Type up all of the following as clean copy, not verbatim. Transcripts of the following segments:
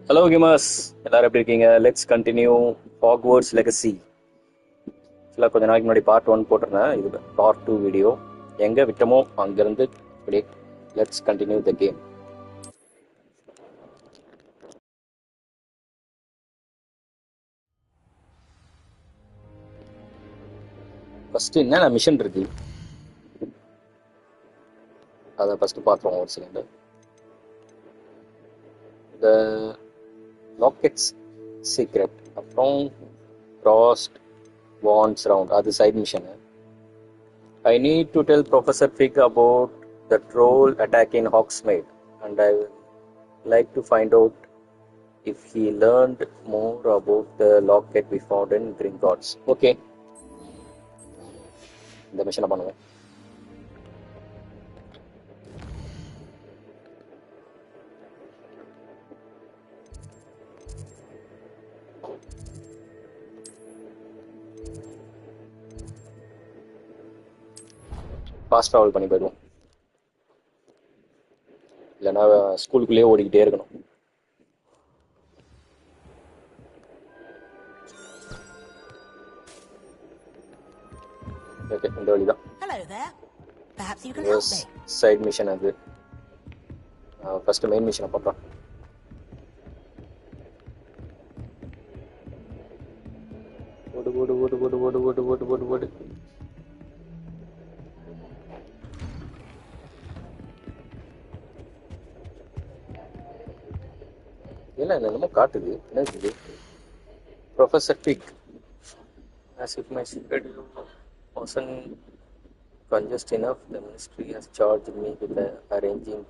Hello gamers, எல்லாரும் எப்படி இருக்கீங்க? Let's continue Hogwarts Legacy. சில கொஞ்ச நாளைக்கு முன்னாடி பார்ட் 1 போட்டிருந்தேன். இது பார்ட் 2 வீடியோ. எங்க விட்டோமோ அங்கிருந்து அப்படியே let's continue the game. First என்ன மிஷன் இருக்கு? அதை ஃபர்ஸ்ட் பார்ப்போம் ஒரு செகண்ட். The Locket's Secret. அப்புறம் Frost Wands Round. அது side mission. I need to tell Professor Fig about the troll attack in Hogsmeade, and I would like to find out if he learned more about the locket we found in Gringotts. Okay. இந்த மிஷனை பண்ணுவேன். Fast travel பண்ணி போயிடுவோம், இல்லைன்னா ஸ்கூலுக்குள்ளேயே ஓடிக்கிட்டே இருக்கணும். Okay, இந்த வழிதான். Side mission அது. ஃபர்ஸ்ட் மெயின் மிஷனை பார்க்கலாம். ஓடு ஓடு ஓடு ஓடு ஓடு ஓடு ஓடு ஓடு ஓடு. இல்லை என்னமோ காட்டுது. என்ன இருக்குது? Professor Fig. As if my secret wasn't congested enough, the ministry has charged me with arranging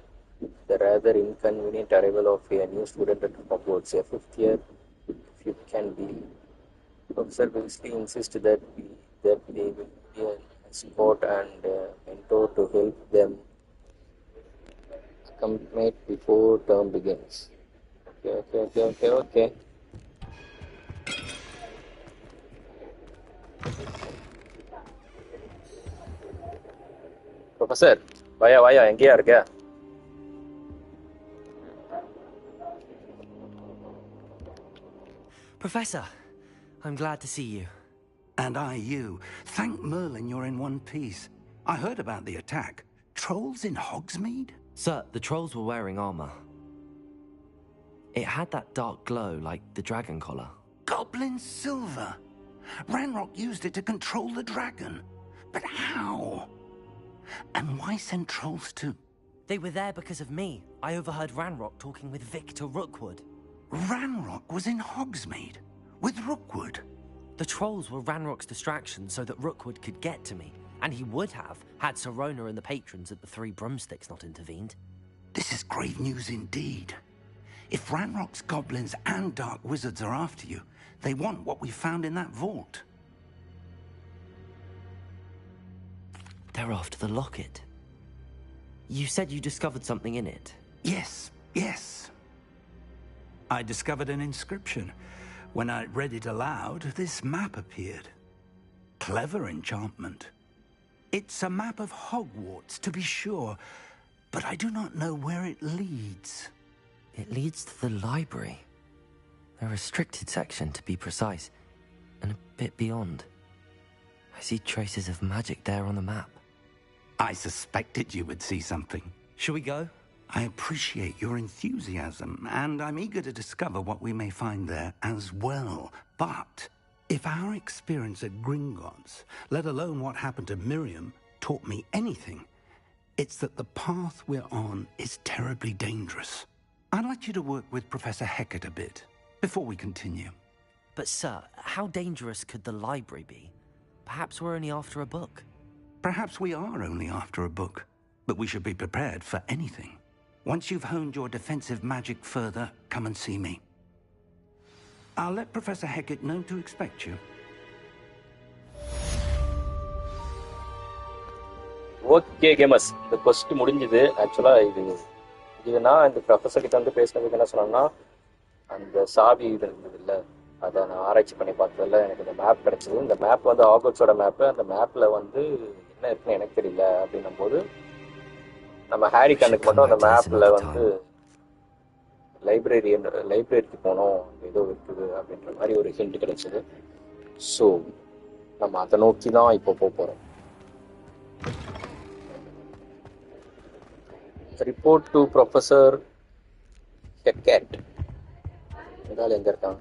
the rather inconvenient arrival of a new student at Hogwarts, a fifth year, if you can believe. Professor Weasley insists that they will be an escort and mentor to help them acclimate before term begins. Okay. Professor, வாயா எங்கேயா இருக்க? Professor, I'm glad to see you. And I you. Thank Merlin you're in one piece. I heard about the attack. Trolls in Hogsmeade? Sir, the trolls were wearing armor. It had that dark glow like the dragon collar. Goblin silver! Ranrock used it to control the dragon. But how? And why send trolls too? They were there because of me. I overheard Ranrock talking with Victor Rookwood. Ranrock was in Hogsmeade? With Rookwood? The trolls were Ranrock's distraction so that Rookwood could get to me. And he would have, had Sirona and the patrons at the Three Broomsticks not intervened. This is grave news indeed. If Ranrock's goblins and dark wizards are after you, they want what we found in that vault. They're after the locket. You said you discovered something in it. Yes. I discovered an inscription. When I read it aloud, this map appeared. Clever enchantment. It's a map of Hogwarts, to be sure, but I do not know where it leads. It leads to the library. A restricted section, to be precise, and a bit beyond. I see traces of magic there on the map. I suspected you would see something. Shall we go? I appreciate your enthusiasm, and I'm eager to discover what we may find there as well. But if our experience at Gringotts, let alone what happened to Miriam, taught me anything, it's that the path we're on is terribly dangerous. I'd like you to work with Professor Hecat a bit before we continue. But sir, how dangerous could the library be? Perhaps we're only after a book. Perhaps we are only after a book, but we should be prepared for anything. Once you've honed your defensive magic further, come and see me. I'll let Professor Hecat know to expect you. Okay gamers, இந்த கொஸ்ட் முடிஞ்சது. ஆக்சுவலாக இது நான் இந்த professor கிட்ட வந்து பேசினதுக்கு என்ன சொன்னேன்னா, அந்த சாவி இருந்தது இல்லை, அதை நான் ஆராய்ச்சி பண்ணி பார்த்ததில்ல எனக்கு இந்த மேப் கிடச்சிது. இந்த மேப் வந்து ஹாக்வர்ட்ஸோட மேப்பு. அந்த மேப்பில் வந்து என்ன இருக்குன்னு எனக்கு தெரியல அப்படின்னும் போது நம்ம ஹாரி கண்ணுக்கு மட்டும் அந்த மேப்பில் வந்து லைப்ரரிக்கு போனோம், ஏதோ இருக்குது அப்படின்ற மாதிரி ஒரு ஹிண்ட் கிடைச்சது. ஸோ நம்ம அதை நோக்கி தான் இப்போ போகிறோம். Report to professor Hackett. எங்கால எங்கே இருக்கான்?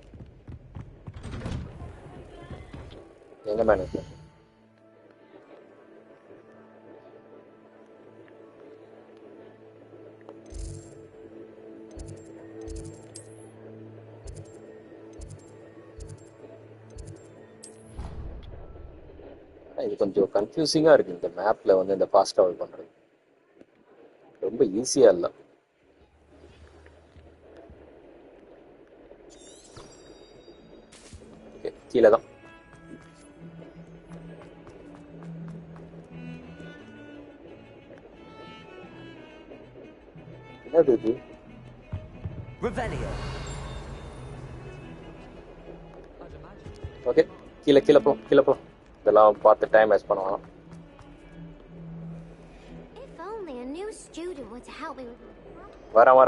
எங்கே மேனேஜர்? இது கொஞ்சம் கன்ஃபியூசிங்காக இருக்குது. இந்த மேப்பில் வந்து இந்த ஃபாஸ்ட் ட்ராவல் பண்ணுறது ரொம்ப ஈஸியாக இல்லை. ஓகே, கீழே தான். என்னது இது? ஓகே, கீழே கீழே போகலாம். இதெல்லாம் பார்த்து டைம் வேஸ்ட் பண்ணுவாங்க.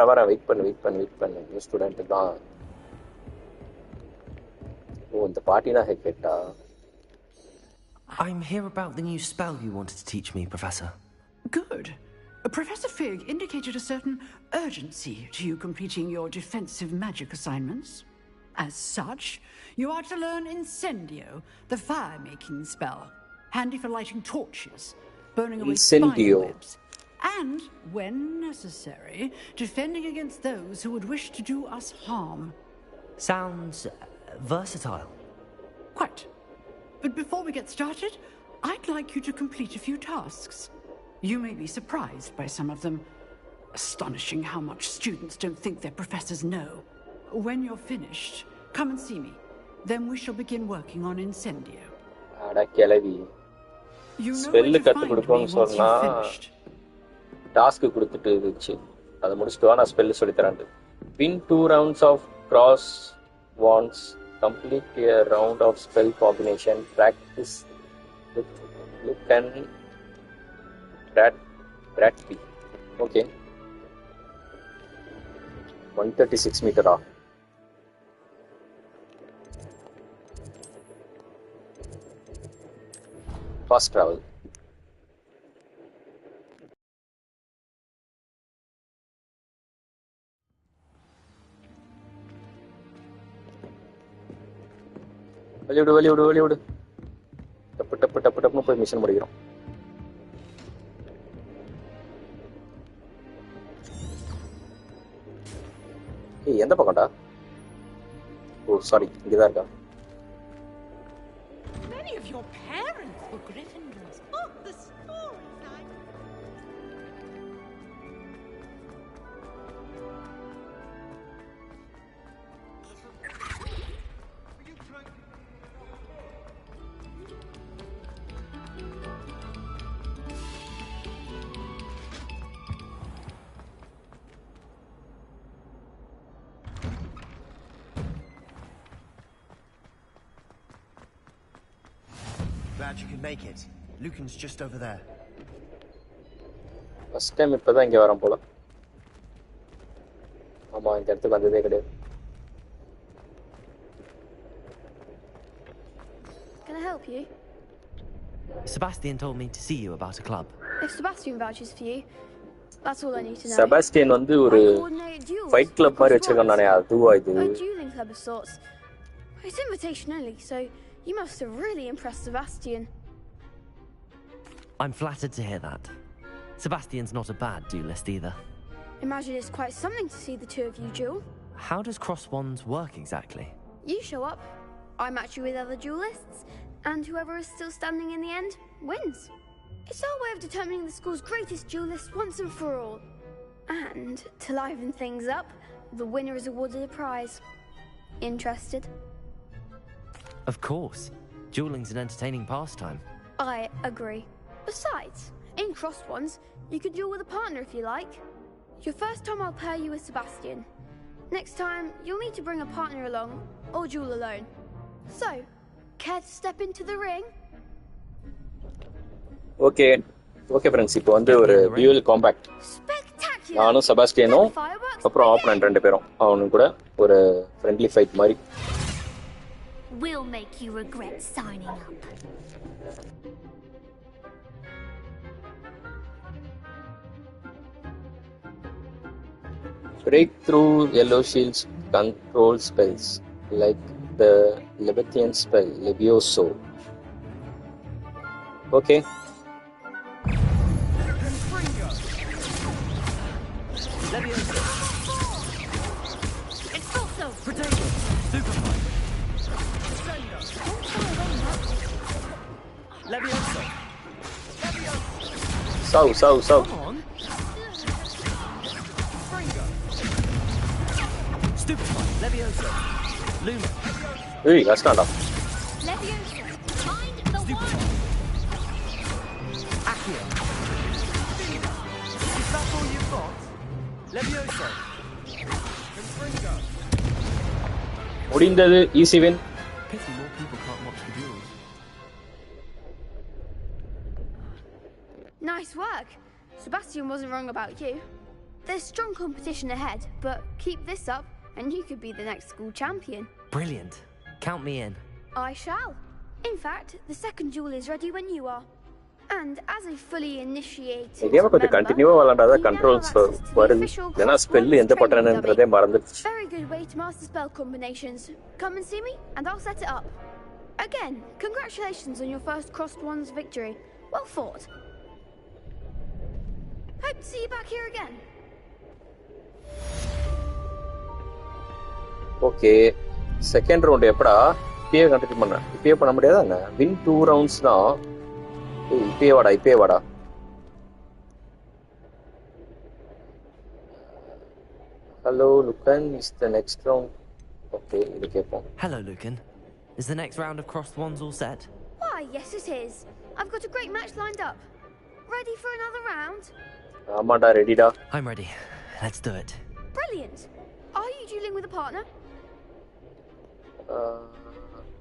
வர வெயிட் பண்ணு. நியூ ஸ்டூடெண்ட் தான். ஓ, இந்த பாட்டி தான் ஹெக்கெட்டா? I'm here about the new spell you wanted to teach me, Professor. Good. Professor Fig indicated a certain urgency to you completing your defensive magic assignments. As such, you are to learn Incendio, the fire-making spell, handy for lighting torches, burning away spider webs, and, when necessary, defending against those who would wish to do us harm. Sounds versatile. Quite. But before we get started, I'd like you to complete a few tasks. You may be surprised by some of them. Astonishing how much students don't think their professors know. When you're finished, come and see me. Then we shall begin working on Incendio. You know where to find me once you've finished. Task கொடுத்துட்டு இருந்துச்சு, அதை முடிச்சுட்டு வா, நான் spell சொல்லித்தரேன். Win 2 rounds of cross wands, complete a round of spell combination, practice with look and Bradby. Okay, 136 meter off. Fast travel. வெளிவிடு. டப்புன்னு போய் mission முடிக்கிறோம். எந்த பக்கம்டா? ஓ சாரி, இங்கதான் இருக்கா? Many of your parents were Gryffindors. Oh, the stories I... Glad you could make it. Lucan's just over there. First time இப்பதான் இங்க வரேன் போல. ஆமா, இந்த இடத்துக்கு வந்ததே கிடையாது. Can I help you? Sebastian told me to see you about a club. If Sebastian vouches for you, that's all I need to know. Sebastian வந்து ஒரு fight club மாதிரி வச்சிருக்கான் நானே, அதுவா இது? A dueling club of sorts. It's invitation only, so you must have really impressed Sebastian. I'm flattered to hear that. Sebastian's not a bad duelist either. Imagine it's quite something to see the two of you duel. How does cross wands work exactly? You show up, I match you with other duelists, and whoever is still standing in the end wins. It's our way of determining the school's greatest duelist once and for all. And to liven things up, the winner is awarded a prize. Interested? Of course. Dueling's an entertaining pastime. I agree. Besides, in crossed ones, you could duel with a partner if you like. Your first time I'll pair you with Sebastian. Next time, you'll need to bring a partner along, or duel alone. So, care to step into the ring? Okay friends, இப்போ வந்து ஒரு duel combat. Spectacular! நானும் செபாஸ்டியனும் அப்புறம் opponent 2 பேரும் அவனும் கூட ஒரு friendly fight மாதிரி. We'll make you regret signing up. Break through yellow shield's control spells like the Leviathan spell Levioso. Okay. Levioso. Expulso. Potato. Superfly. Levioso. Saw. Come on. Superfly. Levioso. Luma. Hey, that's not up. Leviosa. Mind the one. Accio. Is that all you've got? Levioso. முடிந்தது, easy win. Pity more people can't watch the duels. Nice work. Sebastian wasn't wrong about you. There's strong competition ahead, but keep this up and you could be the next school champion. Brilliant. Count me in. I shall. In fact, the second duel is ready when you are. And as a fully initiated game கொஞ்சம் கண்டினியூவா விளையாண்டாதான் controls வருது. ஏன்னா spell எந்த பட்டனன்றதே மறந்துடுச்சு. Very good way to master spell combinations. Come and see me and I'll set it up. Again, congratulations on your first Crossed Ones victory. Well fought. Hope to see you back here again. Okay, second round எப்படா? இப்பயே continue பண்ண. இப்பயே பண்ண முடியாதா என்ன? Win 2 rounds தான். இப்பயே வாடா. Hello, Lucan. Is the next round? Okay, இது கேட்போம். Hello, Lucan. Is the next round of Crossed Wands all set? Why, yes it is. I've got a great match lined up. Ready for another round? ஆமாடா, ரெடிடா. I'm ready. Let's do it. Brilliant. Are you dueling with a partner?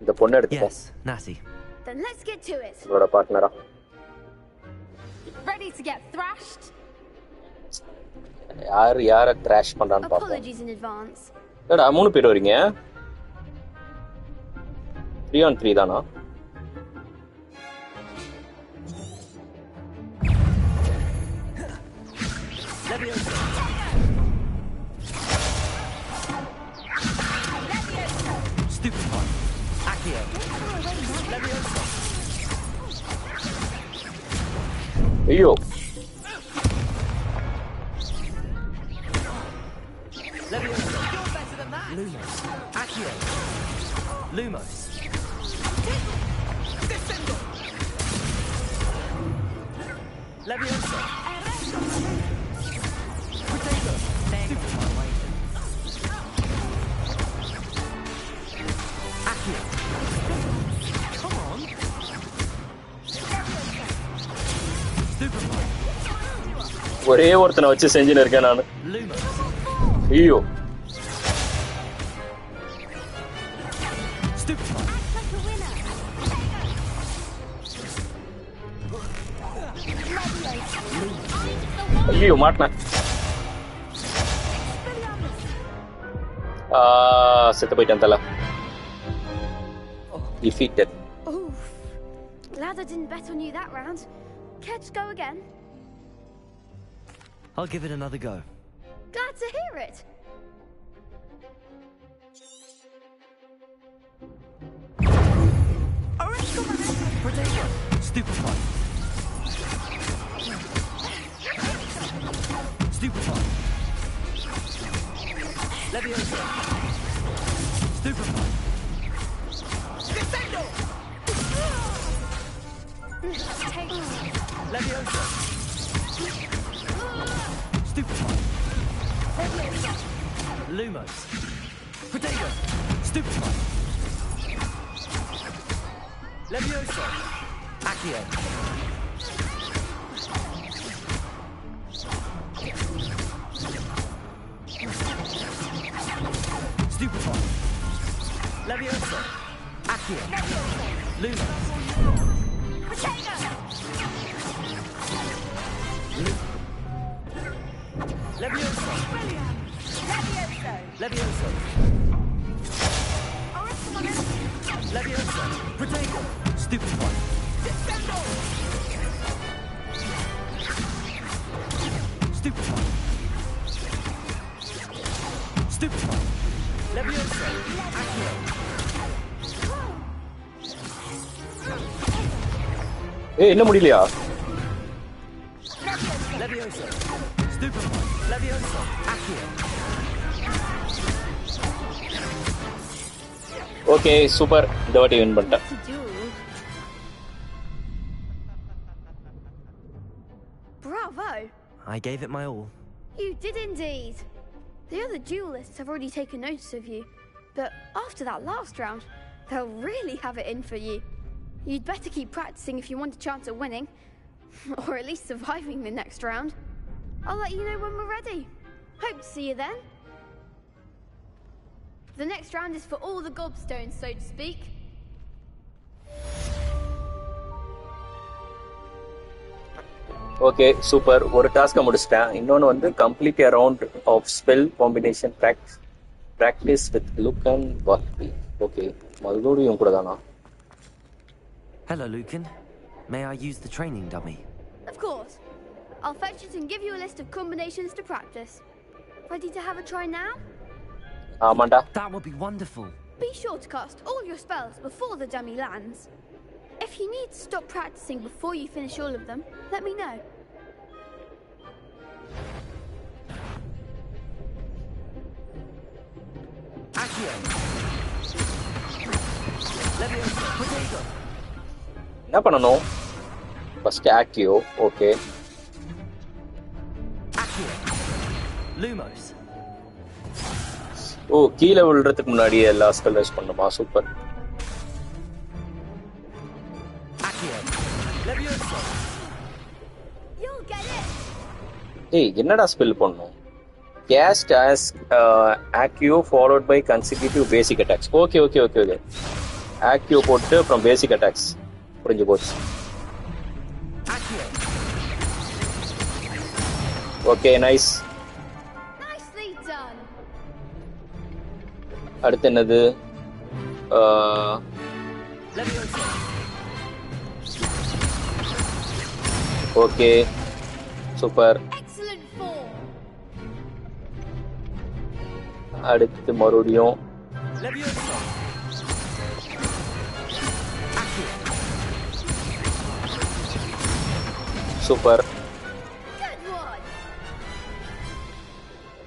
இந்த பொண்ணு எடுத்துப்போம். Yes, Natty. Then let's get to it. உங்களோட பார்ட்னரா? Ready to get thrashed? யார thrash பண்றான்னு பாப்போம். Apologies in advance. என்னடா 3 பேர் வரீங்க? 3 on 3 தானா? Levioso. Stupefy. Accio. Levioso. ஐயோ. Levioso. You're better than that. Lumos. Accio. Lumos. Levioso. Potato. Stupefy. Accio. Come on. Stupefy. ஒரே ஒருத்தனை வச்சு செஞ்சுன்னு இருக்கேன் நானு. Lumos. ஐயோ. Stupefy. Like a winner. ஐயோ மாட்டேன். செத்து போயிட்டேன் தல. Defeated. Oof. Glad I didn't bet on you that round. Care to go again? I'll give it another go. Glad to hear it. Potato. Stupefy. Stupefy. Levioso. Stupefy. Levioso. Stupefy. Lumos. Potato. Stupefy. Levioso. Accio. Stupefy. Levioso. Accio. Lumos. Levioso! Levioso! Levioso! Levioso! Protego! Stupid one! Descendo! Stupid one! Stupid one! Levioso! Accio! ஏய் என்ன முடியலையா? Levioso! Stupid one! Levioso! Accio! Okay super, இந்த வாட்டி win பண்ணிட்டேன். To do. Bravo! I gave it my all. You did indeed. The other duelists have already taken notice of you, but after that last round, they'll really have it in for you. You'd better keep practicing if you want a chance at winning, or at least surviving the next round. I'll let you know when we're ready. Hope to see you then. The next round is for all the gobstones, so to speak. Okay super, ஒரு டாஸ்க்கை முடிச்சிட்டேன். இன்னொன்று வந்து complete a round of spell combination practice with look and walkie. Okay மறுபடியும் கூட தானா? Hello, Lucan. May I use the training dummy? Of course. I'll fetch it and give you a list of combinations to practice. Ready to have a try now? ஆமாண்டா. That would be wonderful. Be sure to cast all your spells before the dummy lands. If you need to stop practicing before you finish all of them, let me know. Accio! Levioso! Protego! என்ன பண்ணணும்? First active. Okay Accio! Lumos! ஓ, கீழே விழுறதுக்கு முன்னாடியே எல்லா spell use பண்ணுமா? Super. Accio! Levioso! You'll get it! ஏய் என்னடா spell பண்ணணும்? Cast as Accio followed by consecutive basic attacks. Okay okay okay okay. Accio போட்டு from basic attacks. புரிஞ்சு போச்சு. Accio! Okay nice. Nicely done! அடுத்து என்னது? Levioso! Okay super. Excellent form! அடுத்து மறுபடியும் Levioso! Accio! Super. Good one!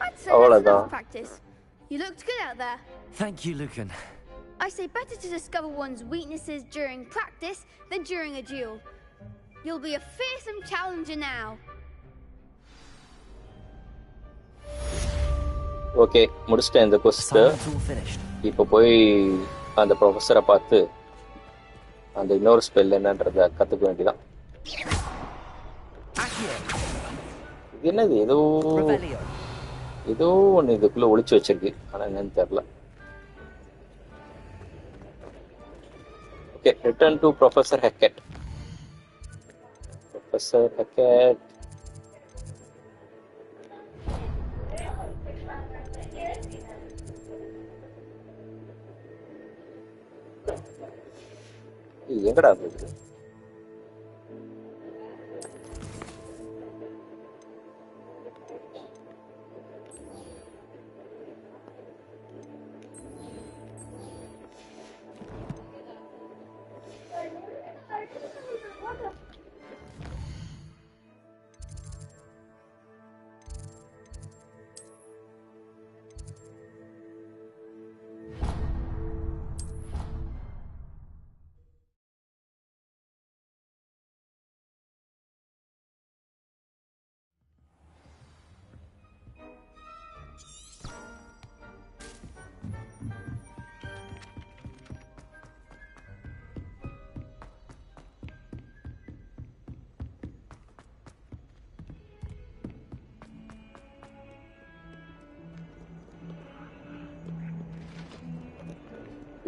I'd say Oh, that's là enough practice. You looked good out there. Thank you, Lucan. I say better to discover one's weaknesses during practice than during a duel. You'll be a fearsome challenger now. Okay முடிச்சிட்டேன் இந்த கொஸ்ட். Assignment's all finished. இப்போ போய் அந்த ப்ரொஃபஸரை பார்த்து அந்த இன்னொரு spell என்னன்றத கற்றுக்க வேண்டியதான். Accio! இது என்னது? Revelio! ஏதோ ஒன்று இதுக்குள்ளே ஒளிச்சு வச்சிருக்கு, ஆனால் என்னன்னு தெரில. Okay return to professor Hackett. Professor Hackett. எங்கடா இருக்குது?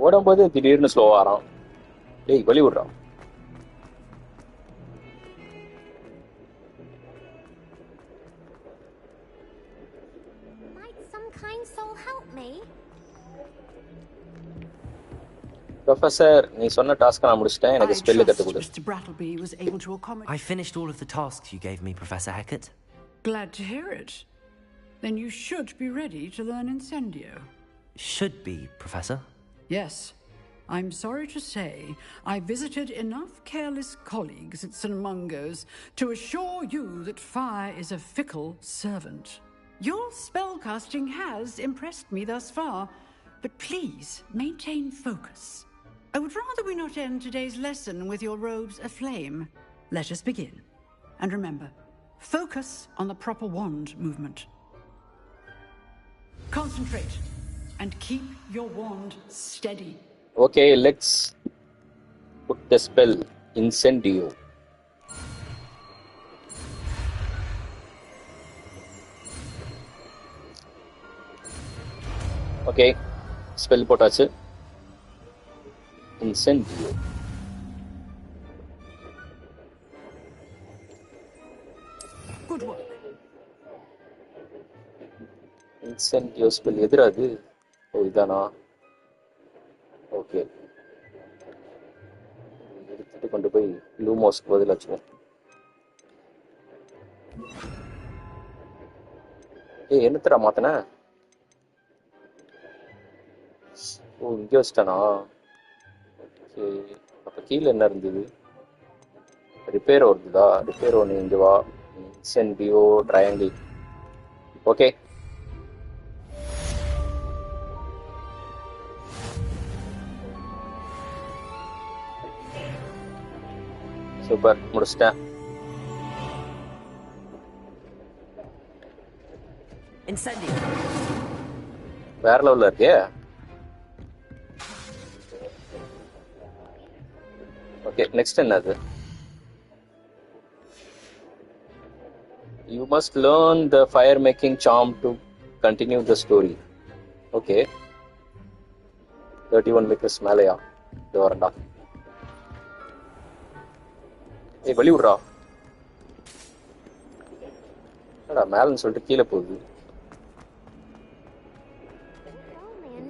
ஓடும்போது திடீர்னு ஸ்லோ ஆறான். டேய் வழி விடுறான். ப்ரொஃபசர் நீ சொன்ன டாஸ்க் நான் முடிச்சிட்டேன் எனக்கு I ஸ்பெல் கத்து trust கொடு Mr. Brattleby was able to accommodate. I finished all of the tasks you gave me, Professor Hecat. Glad to hear it. Then you should be ready to learn Incendio. Should be, Professor. Yes. I'm sorry to say I visited enough careless colleagues at St. Mungo's to assure you that fire is a fickle servant. Your spellcasting has impressed me thus far, but please maintain focus. I would rather we not end today's lesson with your robes aflame. Let us begin. And remember, focus on the proper wand movement. Concentrate and keep your wand steady. Okay, let's put the spell Incendio. Okay, spell போட்டாச்சு Incendio. Good work. Incendio spell எதுடா அது? ஓ இதானா? Okay எடுத்துட்டு கொண்டு போய் லூமோஸ்க்கு பதில் வச்சுக்கோம். என்னத்தடா மாத்தன? ஓ இங்கே வச்சிட்டானா? ஓகே அப்போ கீழே என்ன இருந்தது? ரிப்பேரோ இருந்ததா? ரிப்பேரோ நீ இங்கே வா. இன்சென்டியோ ட்ரையாங்கிள். ஓகே சூப்பர் முடிச்சிட்டேன். Incendio. வேற லெவலில் இருக்கே. ஓகே நெக்ஸ்ட் என்னது? You must learn the fire making charm to continue the story. Okay. 31 meters மேலையா? இது வரண்டா. வழி விட்றா. என்னடா மேலன்னு சொல்லிட்டு கீழே போகுது.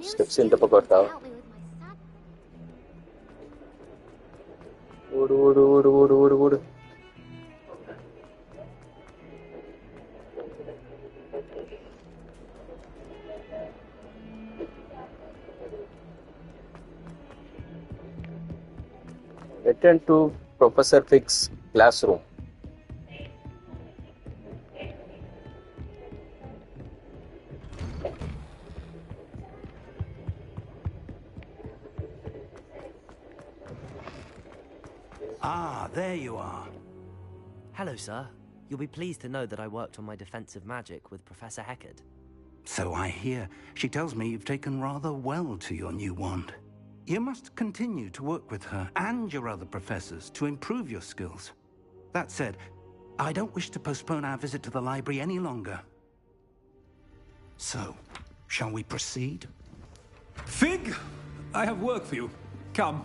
ஸ்டெப்ஸ் இந்த பக்கம் இருக்கா? ஓடு ஓடு ஓடு ஓடு ஓடு ஓடு. Return to Professor Fig's classroom. Ah, there you are. Hello, sir. You'll be pleased to know that I worked on my defensive magic with Professor Hecat. So I hear. She tells me you've taken rather well to your new wand. You must continue to work with her and your other professors to improve your skills. That said, I don't wish to postpone our visit to the library any longer. So, shall we proceed? Fig, I have work for you. Come.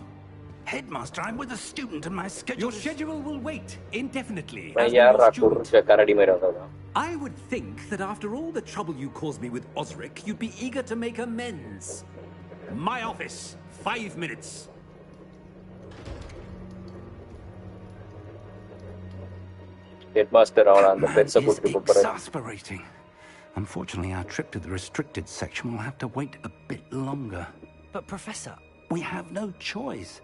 Headmaster, I'm with a student and my schedule Your schedule will wait indefinitely. நான் as will யாரா your student. குறுக்க கரடி மாதிரி வந்ததா? I would think that after all the trouble you caused me with Osric, you'd be eager to make amends. My office, 5 minutes. Headmaster அவன அந்த Man பெருசை is கூட்டிட்டு போறாரு. exasperating. Unfortunately, our trip to the restricted section will have to wait a bit longer. But, Professor, We have no choice.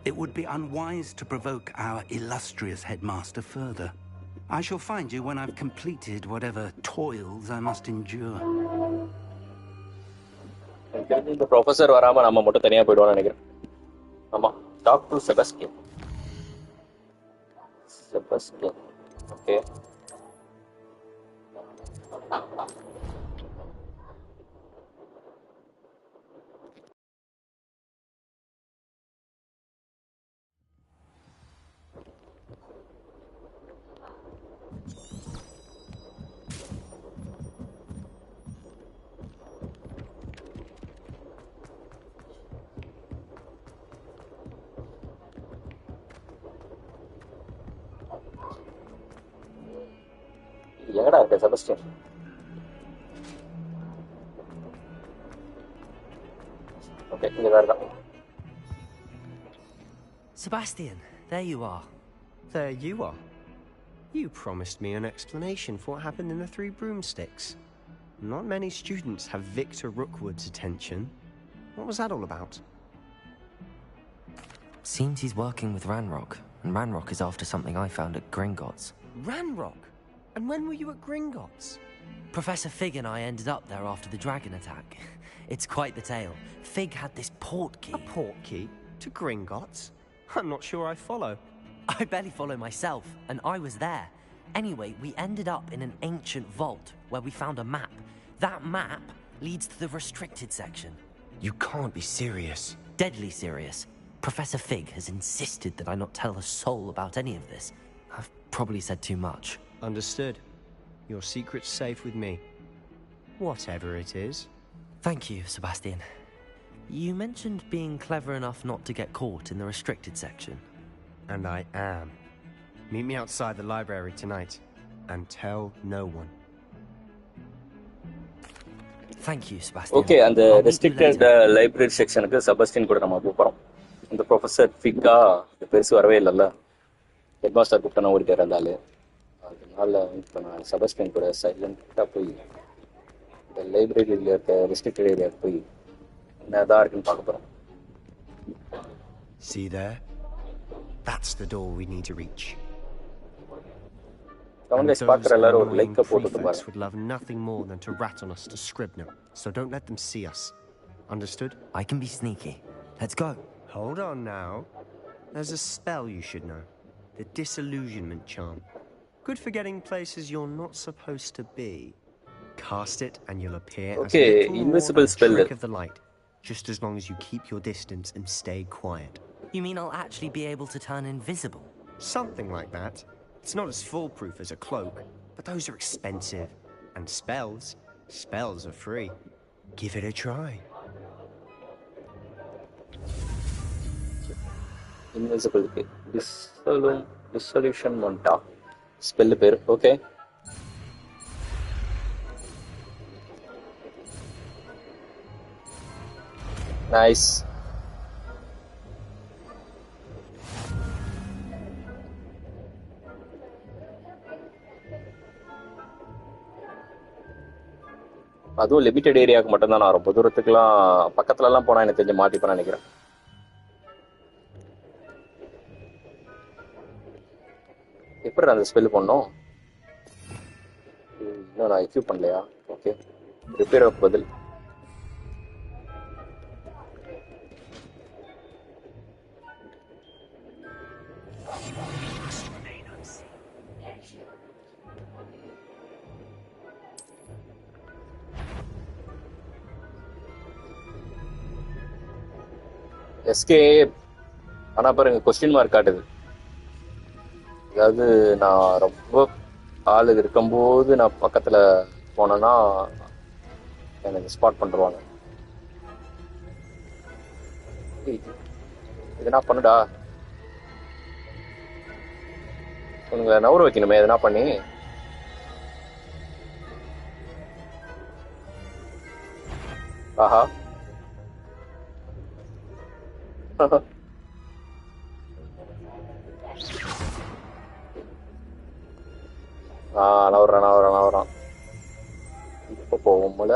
It would be unwise to provoke our illustrious headmaster further. I shall find you when I've completed whatever toils I must endure. எனக்கு தெரிஞ்சு இந்த professor வராம நம்ம மட்டும் தனியா போயிடுவோம்னு நினைக்கிறேன். ஆமா talk to Sebastian. Okay எங்கடா இருக்க செபஸ்டியன்? ஓகே இங்க தான் இருக்கான். Sebastian, there you are. There you are. You promised me an explanation for what happened in the Three Broomsticks. Not many students have Victor Rookwood's attention. What was that all about? Seems he's working with Ranrock, and Ranrock is after something I found at Gringotts. Ranrock? And when were you at Gringotts? Professor Fig and I ended up there after the dragon attack. It's quite the tale. Fig had this port key. A port key? To Gringotts? I'm not sure I follow. I barely follow myself, and I was there. Anyway, we ended up in an ancient vault where we found a map. That map leads to the restricted section. You can't be serious. Deadly serious. Professor Fig has insisted that I not tell a soul about any of this. I've probably said too much. Understood. Your secret's safe with me. Whatever it is. Thank you, Sebastian. You mentioned being clever enough not to get caught in the restricted section. And I am. Meet me outside the library tonight, and tell no one. Thank you, Sebastian. Okay, and the restricted library section க்கு Sebastian கூட நம்ம போறோம். இந்த professor ஃபிக்கா பெருசு வரவே இல்லல்ல. Headmaster கூப்பிட்டா ஓடிட்டு இருந்தாலே. அதனால இப்போ நான் செபஸ்டியன் கூட சைலண்டா போய் இந்த லைப்ரரியில இருக்க ரெஸ்ட்ரிக்டட் ஏரியாக்கு போய் என்னதான் இருக்குன்னு பார்க்க போறோம். See there? That's the door we need to reach. And those unknowing prefects would love nothing more than to rat on us to Scribner, so don't let them see us. Understood? I can be sneaky. Let's go. Hold on now. There's a spell you should know. The Disillusionment Charm. Good for getting places you're not supposed to be. Cast it and you'll appear as a little invisible more spell. Trick of the light, just as long as you keep your distance and stay quiet. You mean I'll actually be able to turn invisible? Something like that. It's not as foolproof as a cloak, but those are expensive. And spells are free. Give it a try. Invisibility. Dissolution Monta. Spell pair, okay. Nice. அதுவும் limited ஏரியாவுக்கு மட்டும்தான் நான் ரொம்ப தூரத்துக்குலாம் பக்கத்துலலாம் போனால் எனக்கு தெரிஞ்சு மாட்டிப்பேன் நினைக்கிறேன். எப்படி அந்த ஸ்பெல் பண்ணோம்? இன்னும் நான் எக்யூப் பண்ணலையா? ஓகே, ரிப்பேர் பதில். எஸ்கேப். ஆனா பாருங்க கொஸ்டின் மார்க் காட்டுது. அதாவது நான் ரொம்ப ஆளு இருக்கும்போது நான் பக்கத்துல போனேன்னா எனக்கு ஸ்பாட் பண்ணிடுவாங்க. எதுனா பண்ணுடா, உனக்கு நவுறு வைக்கணுமே எதுனா பண்ணி. ஆஹா நவறான். இப்ப போவோம் போல.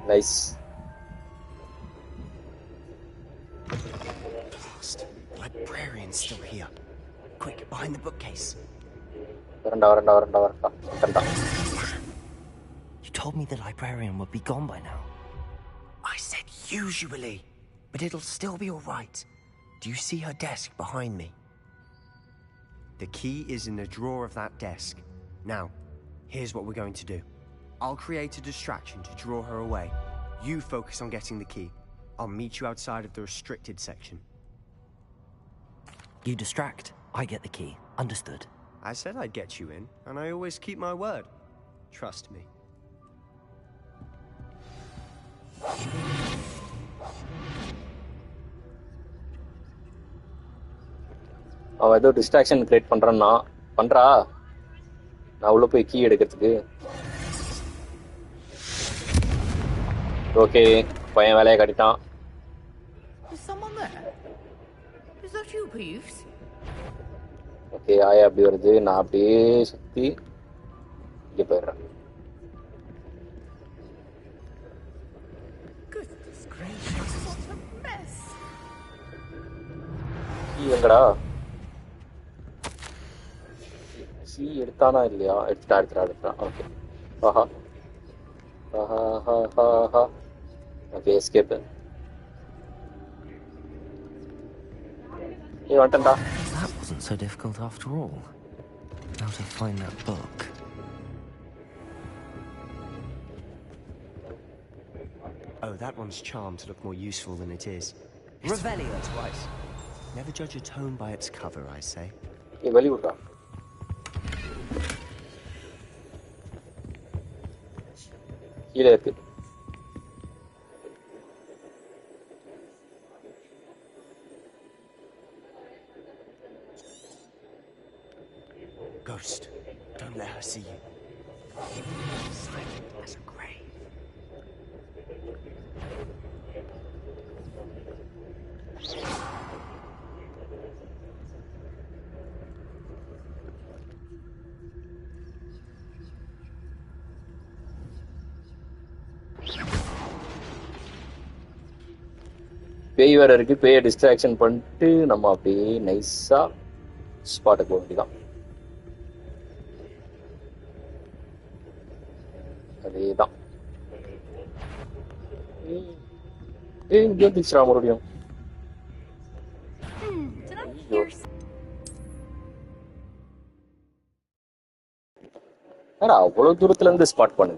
Nice. Librarian's still here. Quick, behind the bookcase. வரண்டா. You told me the librarian would be gone by now. I said usually, but it'll still be all right. Do you see her desk behind me? The key is in the drawer of that desk. Now, here's what we're going to do. I'll create a distraction to draw her away. You focus on getting the key. I'll meet you outside of the restricted section. You distract, I get the key. Understood. I said I'd get you in, and I always keep my word. Trust me. அவன் ஏதோ distraction create பண்றான்னா பண்றா. நான் உள்ள போய் key எடுக்கிறதுக்கு. Okay, பையன் வேலையை காட்டிட்டான். Is someone there? Is that you, Peeves? Okay ஆயா அப்படி வருது, நான் அப்படியே சுற்றி இங்கே போயிடுறேன். Goodness gracious, what a mess! Key எங்கடா? கீ எடுத்தானா இல்லையா? எடுத்துட்டான். ஓகே. ஆஹா ஆஹா ஆஹா ஆஹா. Okay escape. வந்துட்டா. That wasn't so difficult after all. Now to find that book. Oh, that one's charmed to look more useful than it is. Revelio. Twice. Never judge a tone by its cover, I say. வெளி விட்றா. கீழே இருக்கு. Ghost, don't let her see you. Silent as a grave. பேய் வேற இருக்கு. பேயை distraction பண்ணிட்டு நம்ம அப்படியே நைஸா ஸ்பாட்டுக்கு போக வேண்டியதான். அதேதான். இங்கே வந்துச்சுடா மறுபடியும். அவ்வளவு தூரத்துல இருந்து ஸ்பாட் பண்ணு.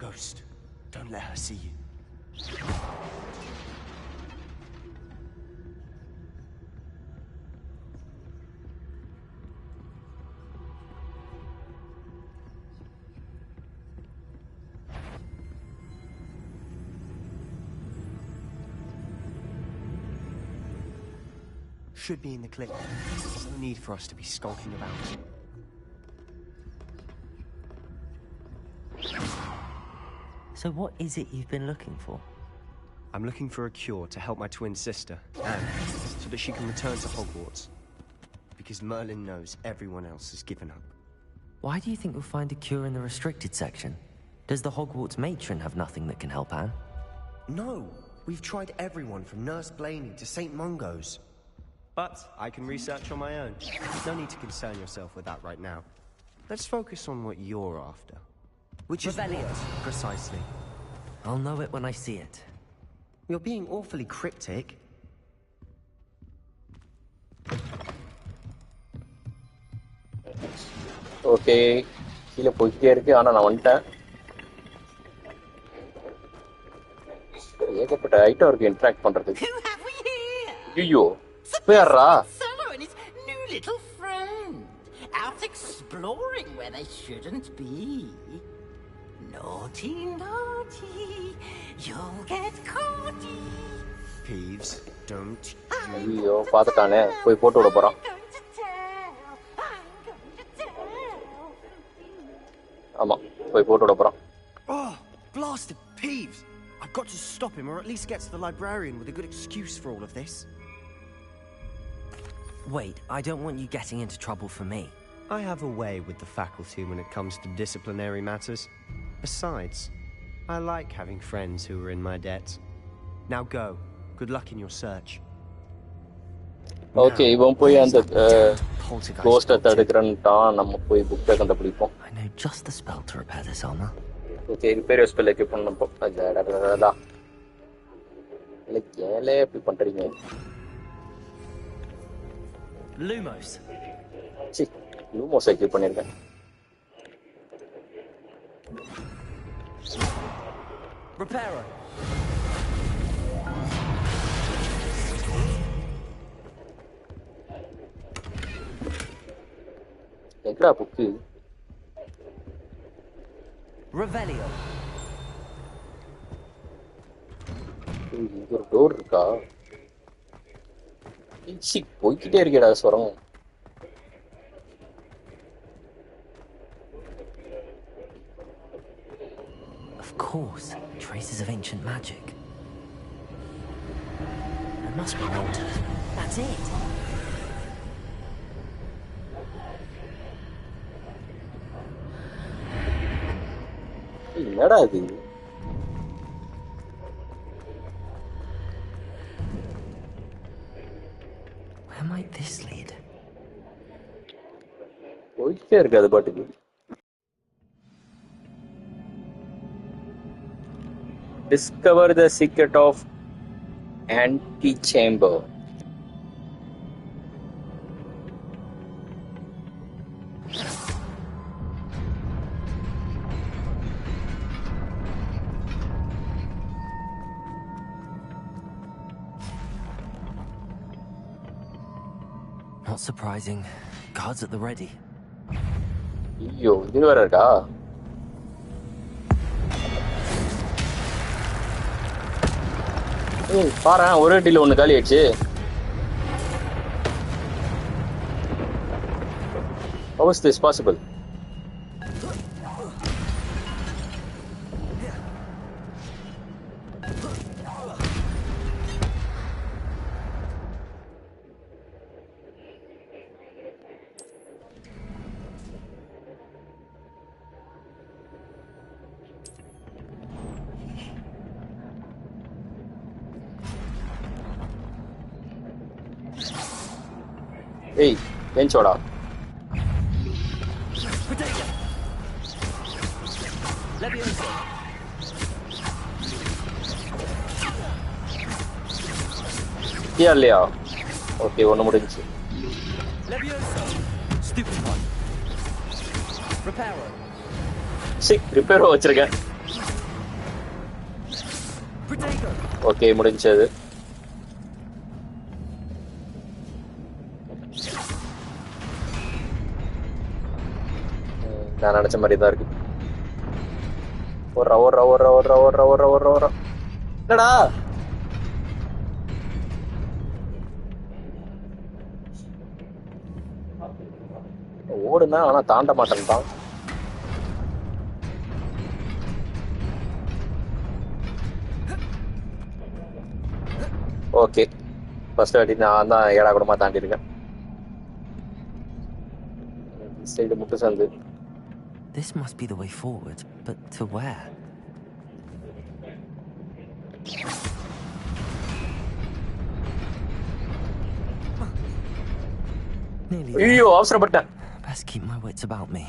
Ghost, don't let her see you. Should be in the clip. There's no need for us to be skulking about. So what is it you've been looking for? I'm looking for a cure to help my twin sister, Anne, so that she can return to Hogwarts. Because Merlin knows everyone else has given up. Why do you think we'll find a cure in the restricted section? Does the Hogwarts matron have nothing that can help Anne? No! We've tried everyone from Nurse Blaney to St. Mungo's. But I can research on my own. No need to concern yourself with that right now. Let's focus on what you're after. Which is what, precisely? I'll know it when I see it. You're being awfully cryptic. Okay, கீழே போயிட்டே இருக்கு. ஆனா நான் வந்துட்டேன். ஏகப்பட்ட item இருக்கு interact பண்றதுக்கு. ஐயோ, பேர்ரா. Solo and his new little friend out exploring where they shouldn't be. Naughty, naughty, you'll get caughty. Peeves, don't you... ஐயோ, பார்த்துட்டானே. போய் போட்டு விட போறான். ஆமா, போய் போட்டு விட போறான். Oh, blasted Peeves! I've got to stop him, or at least get to the librarian with a good excuse for all of this. Wait, I don't want you getting into trouble for me. I have a way with the faculty when it comes to disciplinary matters. Besides, I like having friends who are in my debt. Now go. Good luck in your search. Okay, இவன் போய் அந்த கோஸ்ட தடுக்கறன்ட்டான். நம்ம போய் புக்க கண்டுபிடிப்போம். I know just the spell to repair this armor. Okay, repair your spell equip பண்ணனும். அடடடடா. இல்ல ஏலே எப்படி பண்றீங்க? Lumos. சி, லூமோஸ் எக்யூப் பண்ணிருக்கேன். Repairer. எங்கடா புக்கு? Revelio. இங்க ஒரு டோர் இருக்கா? போய்கிட்டே இருக்கேடா சுரம். Of course, traces of ancient magic. There must be more to it. That's it. என்னடா இது? Where might this lead? போய்கிட்டே இருக்கு அது பாட்டுக்கு. Discover the secret of antechamber. Not surprising. Guards at the ready. ஐயோ இது வேற இருக்கா? பாரு ஒரே அடியில் ஒன்று காலி ஆயிடுச்சு. How is this possible? ஏய் பெஞ்சோடா. இல்லையா? ஓகே ஒன்று முடிஞ்சு. ரிப்பேரோ வச்சிருக்கேன். ஓகே முடிஞ்சது. நான் நினைச்ச மாதிரி தான் இருக்கு. என்னடா ஓடுனா ஆனா தாண்ட மாட்டேன்ட்டான். ஓகே ஃபர்ஸ்ட் வாட்டி நான் தான் ஏடா கூடமா தாண்டி இருக்கேன். சைடு முட்டு சந்து. This must be the way forward, but to where? Nearly there. ஐயோ அவசரப்பட்டேன். Best keep my wits about me.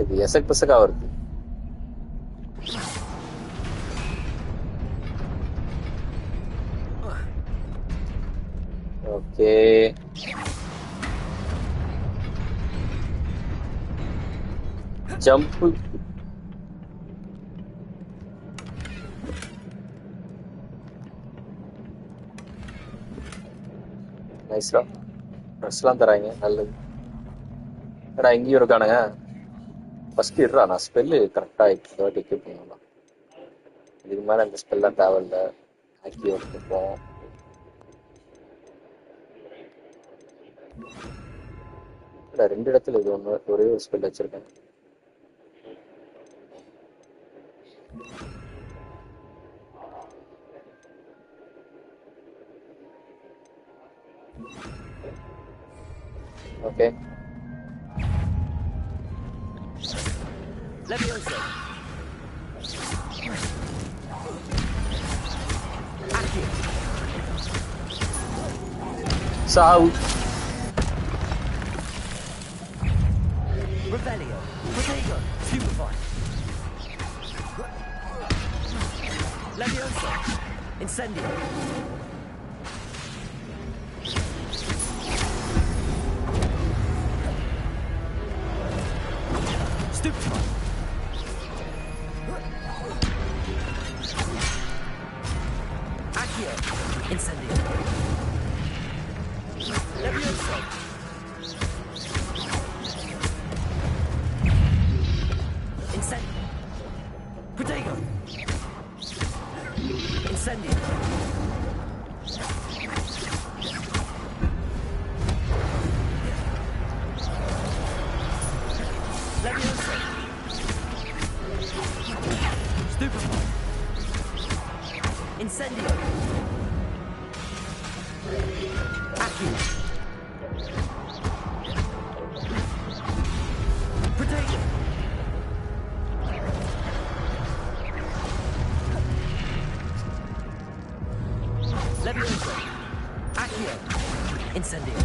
இது எசக் பசக்கா வருது. Okay jump. நைஸ்ரா. ட்ரெஸ்லாம் தராங்க நல்லது. ஏடா இங்கேயும் இருக்கானுங்க. ஃபர்ஸ்ட் இருடா நான் ஸ்பெல்லு கரெக்டாக இந்த வாட்டி எக்யூப் பண்ணலாம். இதுக்கு மேலே இந்த ஸ்பெல்லாம் தேவையில்லை. ஆக்கி எடுத்துப்போம். ரெண்டு இடத்துல இது ஒன்று ஒரே ஒரு ஸ்பெல் வச்சிருக்கேன். ஓகே சாவு. Revelio, Protego, Stupefy. Leviosa, Incendio. Stupefy. Accio, Incendio. Leviosa. Incendio! Accio! Potato! Levioso! Accio! Incendio!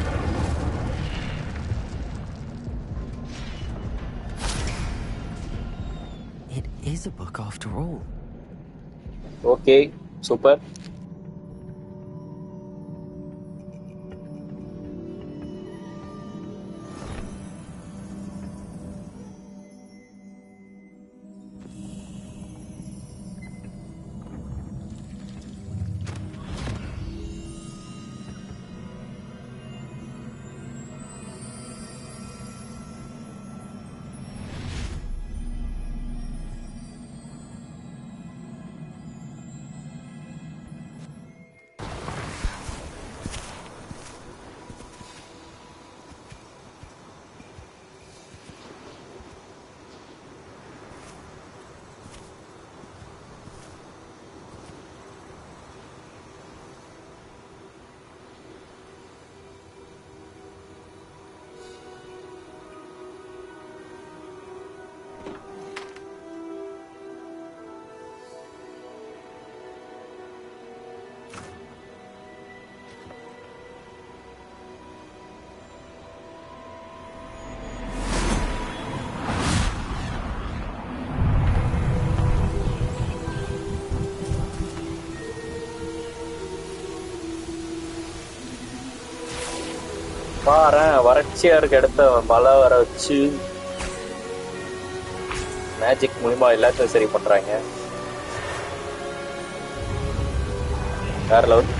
It is a book after all. Okay, super. பாறேன் வறட்சியா இருக்க இடத்த மழை வர வச்சு மேஜிக் மூலியமா எல்லாத்தையும் சரி பண்றாங்க. வேற level.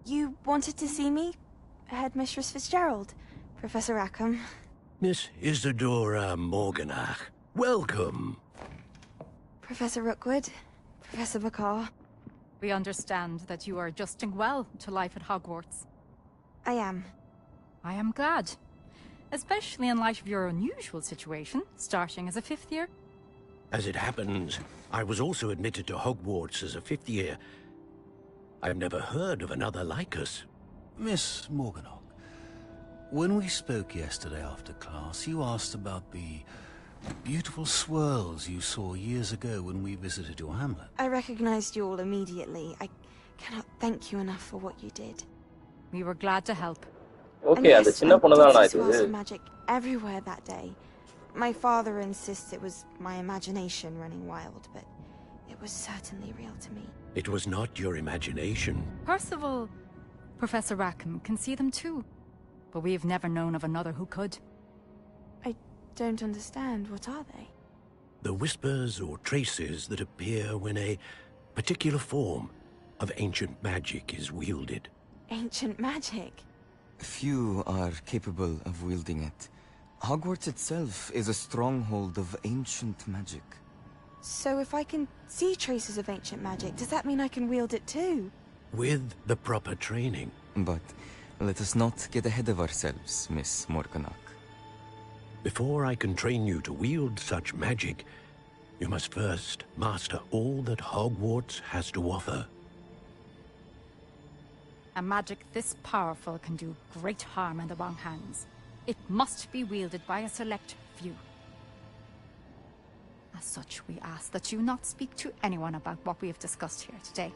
You wanted to see me? Headmistress Fitzgerald? Professor Rackham? Miss Isadora Morganach, welcome. Professor Rookwood? Professor Bakar? We understand that you are adjusting well to life at Hogwarts. I am. I am glad. Especially in light of your unusual situation, starting as a 5th year. As it happens, I was also admitted to Hogwarts as a 5th year. I've never heard of another like us. Miss Morganach, when we spoke yesterday after class, you asked about the beautiful swirls you saw years ago when we visited your hamlet. I recognized you all immediately. I cannot thank you enough for what you did. We were glad to help. Okay, அந்த சின்ன பொண்ணு தான் I இது. did see magic everywhere that day. My father insists it was my imagination running wild, but it was certainly real to me. It was not your imagination. Percival, Professor Rackham can see them too, but we've never known of another who could. I don't understand. What are they? The whispers or traces that appear when a particular form of ancient magic is wielded. Ancient magic? Few are capable of wielding it. Hogwarts itself is a stronghold of ancient magic. So if I can see traces of ancient magic, does that mean I can wield it too? With the proper training. But let us not get ahead of ourselves, Miss Morganach. Before I can train you to wield such magic, you must first master all that Hogwarts has to offer. A magic this powerful can do great harm in the wrong hands. It must be wielded by a select few. As such, we ask that you not speak to anyone about what we have discussed here today.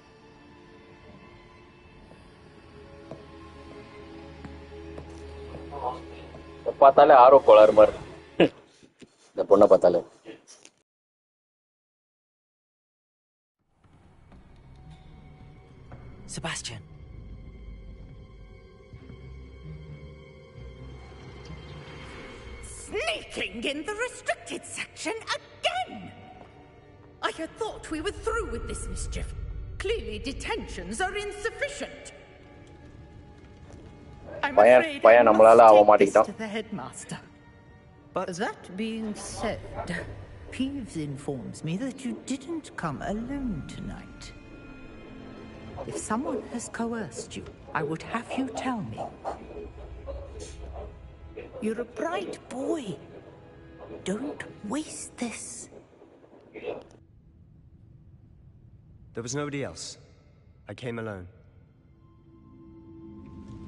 பார்த்தாலே ஆர்வ கோளாறு மாதிரி. 的 பொண்ணை பார்த்தாலே. இந்த பொண்ணை பார்த்தாலே. Sebastian. Sneaking in the restricted section again! I had thought we were through with this mischief. Clearly detentions are insufficient. I'm afraid I must take this to the headmaster. But that being said, Peeves informs me that you didn't come alone tonight. If someone has coerced you, I would have you tell me. You're a bright boy. Don't waste this. There was nobody else. I came alone.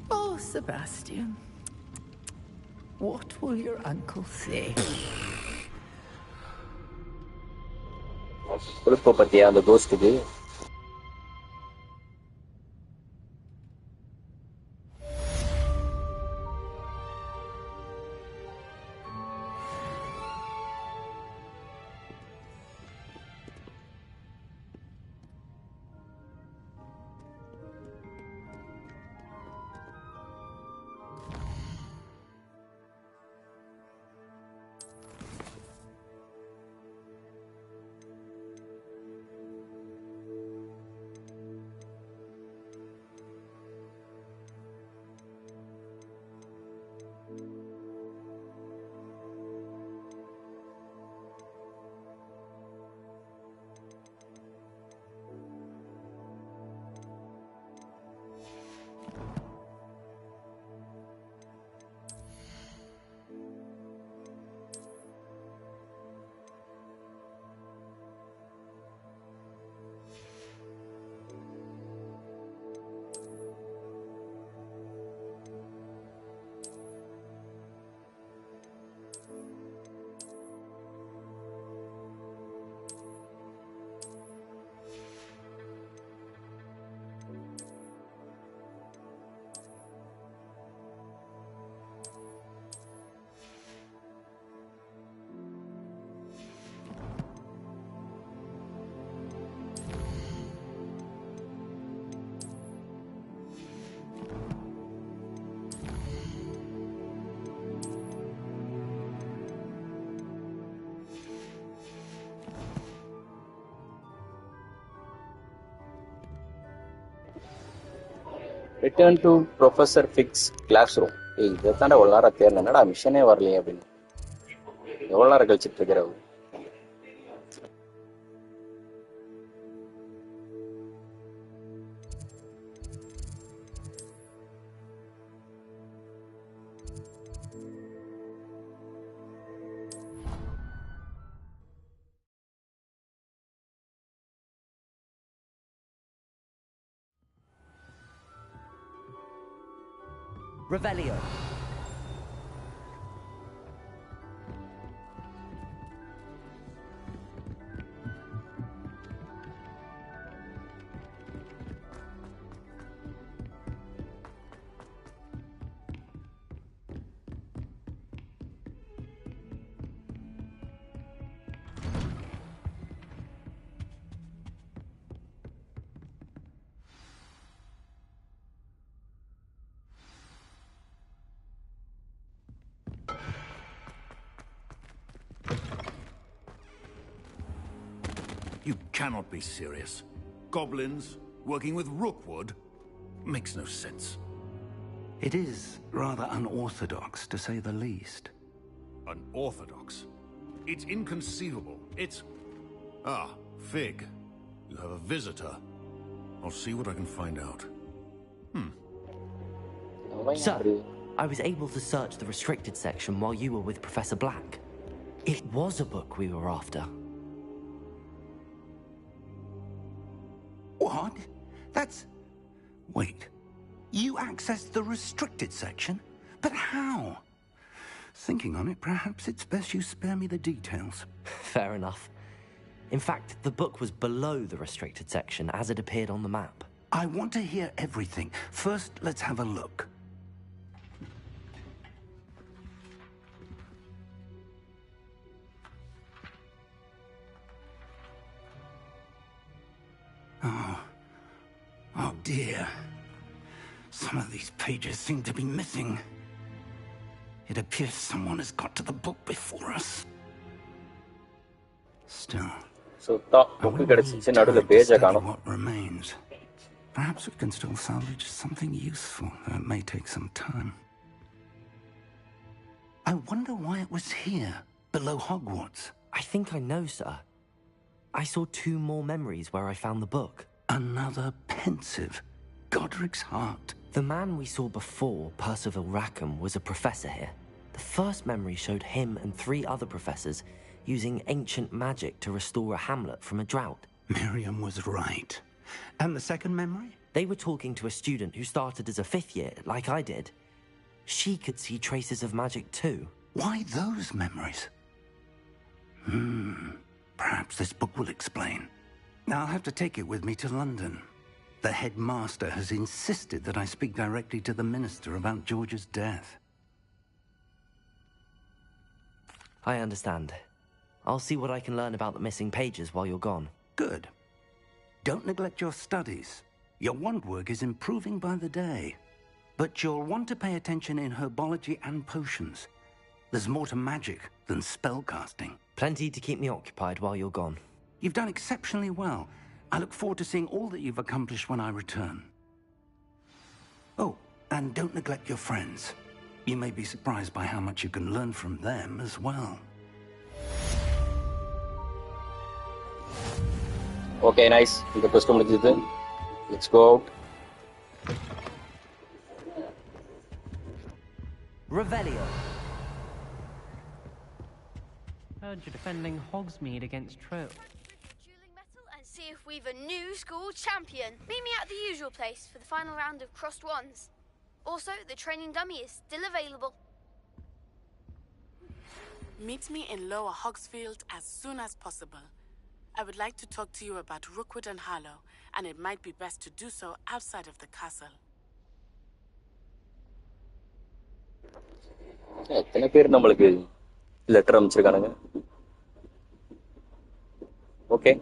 Oh, Sebastian. What will your uncle say? குளிப்ப பத்தியா அந்த கோஸ்ட்டுக்கு? Return to Professor Fig's classroom. இதைத்தாண்டா எவ்வளோ நேரம் தேர்ந்தேன், என்னடா மிஷனே வரலையே அப்படின்னு எவ்வளோ நேரம் கழிச்சிட்டு இருக்கிற. Revelio. You cannot be serious. Goblins working with Rookwood makes no sense. It is rather unorthodox, to say the least. Unorthodox? It's inconceivable. It's... Ah, Fig. You have a visitor. I'll see what I can find out. Sir, I was able to search the restricted section while you were with Professor Black. It was a book we were after. What? That's... Wait. You accessed the restricted section? But how? Thinking on it, perhaps it's best you spare me the details. Fair enough. In fact, the book was below the restricted section as it appeared on the map. I want to hear everything. First, let's have a look. Oh, dear. Some of these pages seem to be missing. It appears someone has got to the book before us. Still, So I will read to study what remains. Perhaps we can still salvage something useful, though it may take some time. I wonder why it was here, below Hogwarts. I think I know, sir. I saw 2 more memories where I found the book. Another pensive Godric's heart. The man we saw before, Percival Rackham, was a professor here. The first memory showed him and 3 other professors using ancient magic to restore a hamlet from a drought. Miriam was right. And the second memory? They were talking to a student who started as a 5th year, like I did. She could see traces of magic too. Why those memories? Perhaps this book will explain. I'll have to take it with me to London. The headmaster has insisted that I speak directly to the minister about George's death. I understand. I'll see what I can learn about the missing pages while you're gone. Good. Don't neglect your studies. Your wand work is improving by the day. But you'll want to pay attention in herbology and potions. There's more to magic than spellcasting. Plenty to keep me occupied while you're gone. You've done exceptionally well. I look forward to seeing all that you've accomplished when I return. Oh, and don't neglect your friends. You may be surprised by how much you can learn from them as well. Okay, nice. The quest முடிஞ்சது. Let's go out. Revelio. Heard you're defending Hogsmeade against Trill. Dueling metal and see if we've a new school champion. Meet me at the usual place for the final round of crossed wands. Also, the training dummy is still available. Meet me in Lower Hogsfield as soon as possible. I would like to talk to you about Rookwood and Harlow, and it might be best to do so outside of the castle. எத்தனை பேர் நம்மளுக்கு letter அனுப்பிச்சிருக்கானுங்க. Okay.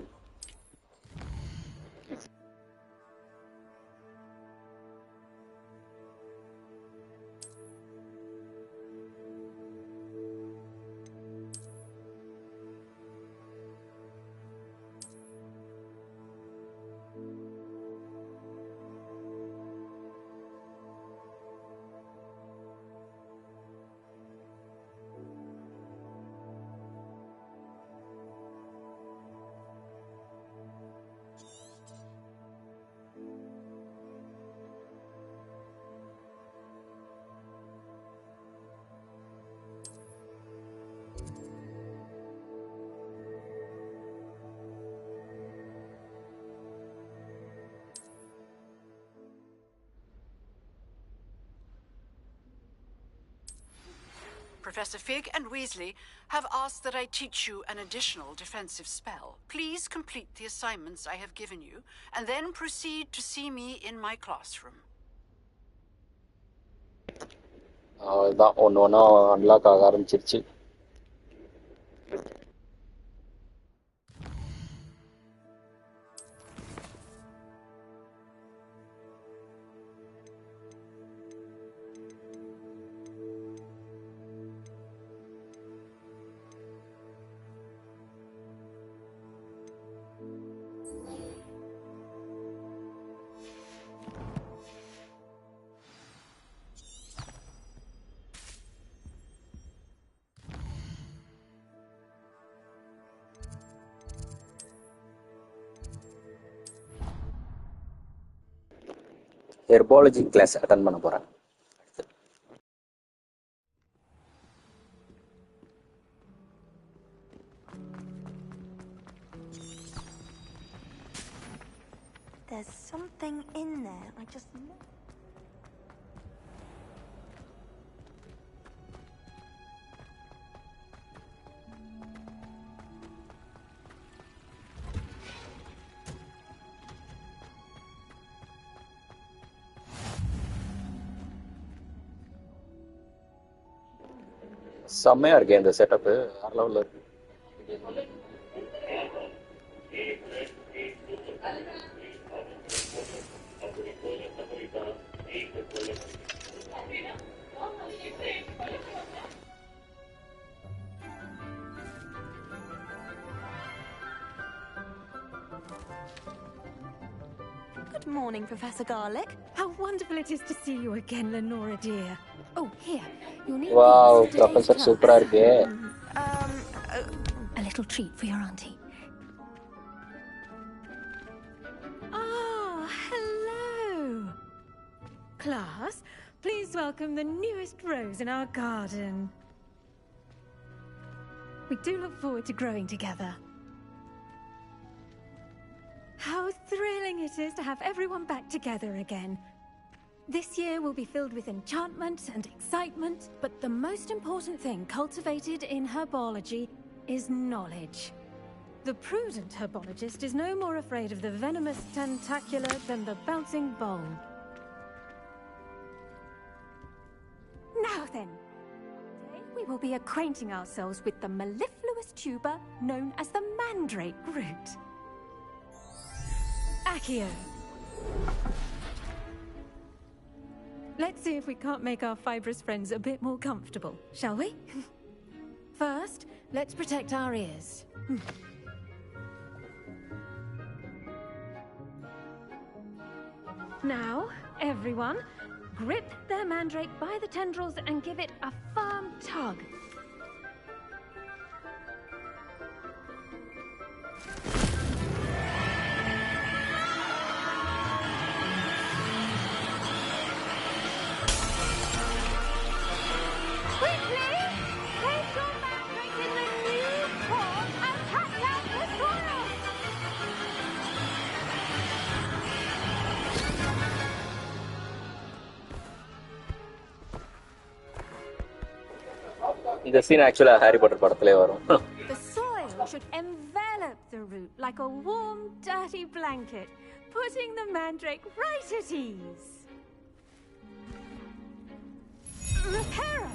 Professor Fig and Weasley have asked that I teach you an additional defensive spell. Please complete the assignments I have given you, and then proceed to see me in my classroom. அதான் ஒன்று unlock ஆக ஆரம்பிச்சிருச்சு. ஹெர்பாலஜி class attend பண்ண போகிறேன். There's something in there. I just know. செம்மையா இருக்கு இந்த setup. வேற லெவல்ல இருக்கு. Good morning, Professor Garlick. How wonderful it is to see you again, Lenora dear. Oh, here, you'll need Wow, these for today's Professor class. super இருக்கே. A little treat for your auntie. Ah, hello. Class, please welcome the newest rose in our garden. We do look forward to growing together. How thrilling it is to have everyone back together again. This year will be filled with enchantment and excitement, but the most important thing cultivated in herbology is knowledge. The prudent herbologist is no more afraid of the venomous tentacular than the bouncing bowl. Now then, today we will be acquainting ourselves with the mellifluous tuber known as the mandrake root. Accio. Let's see if we can't make our fibrous friends a bit more comfortable, shall we? First, let's protect our ears. Now, everyone, grip their mandrake by the tendrils and give it a firm tug. இந்த scene ஆக்சுவலா Harry Potter படத்திலே வரும். The soil should envelop the root like a warm, dirty blanket, putting the mandrake right at ease. Reparo!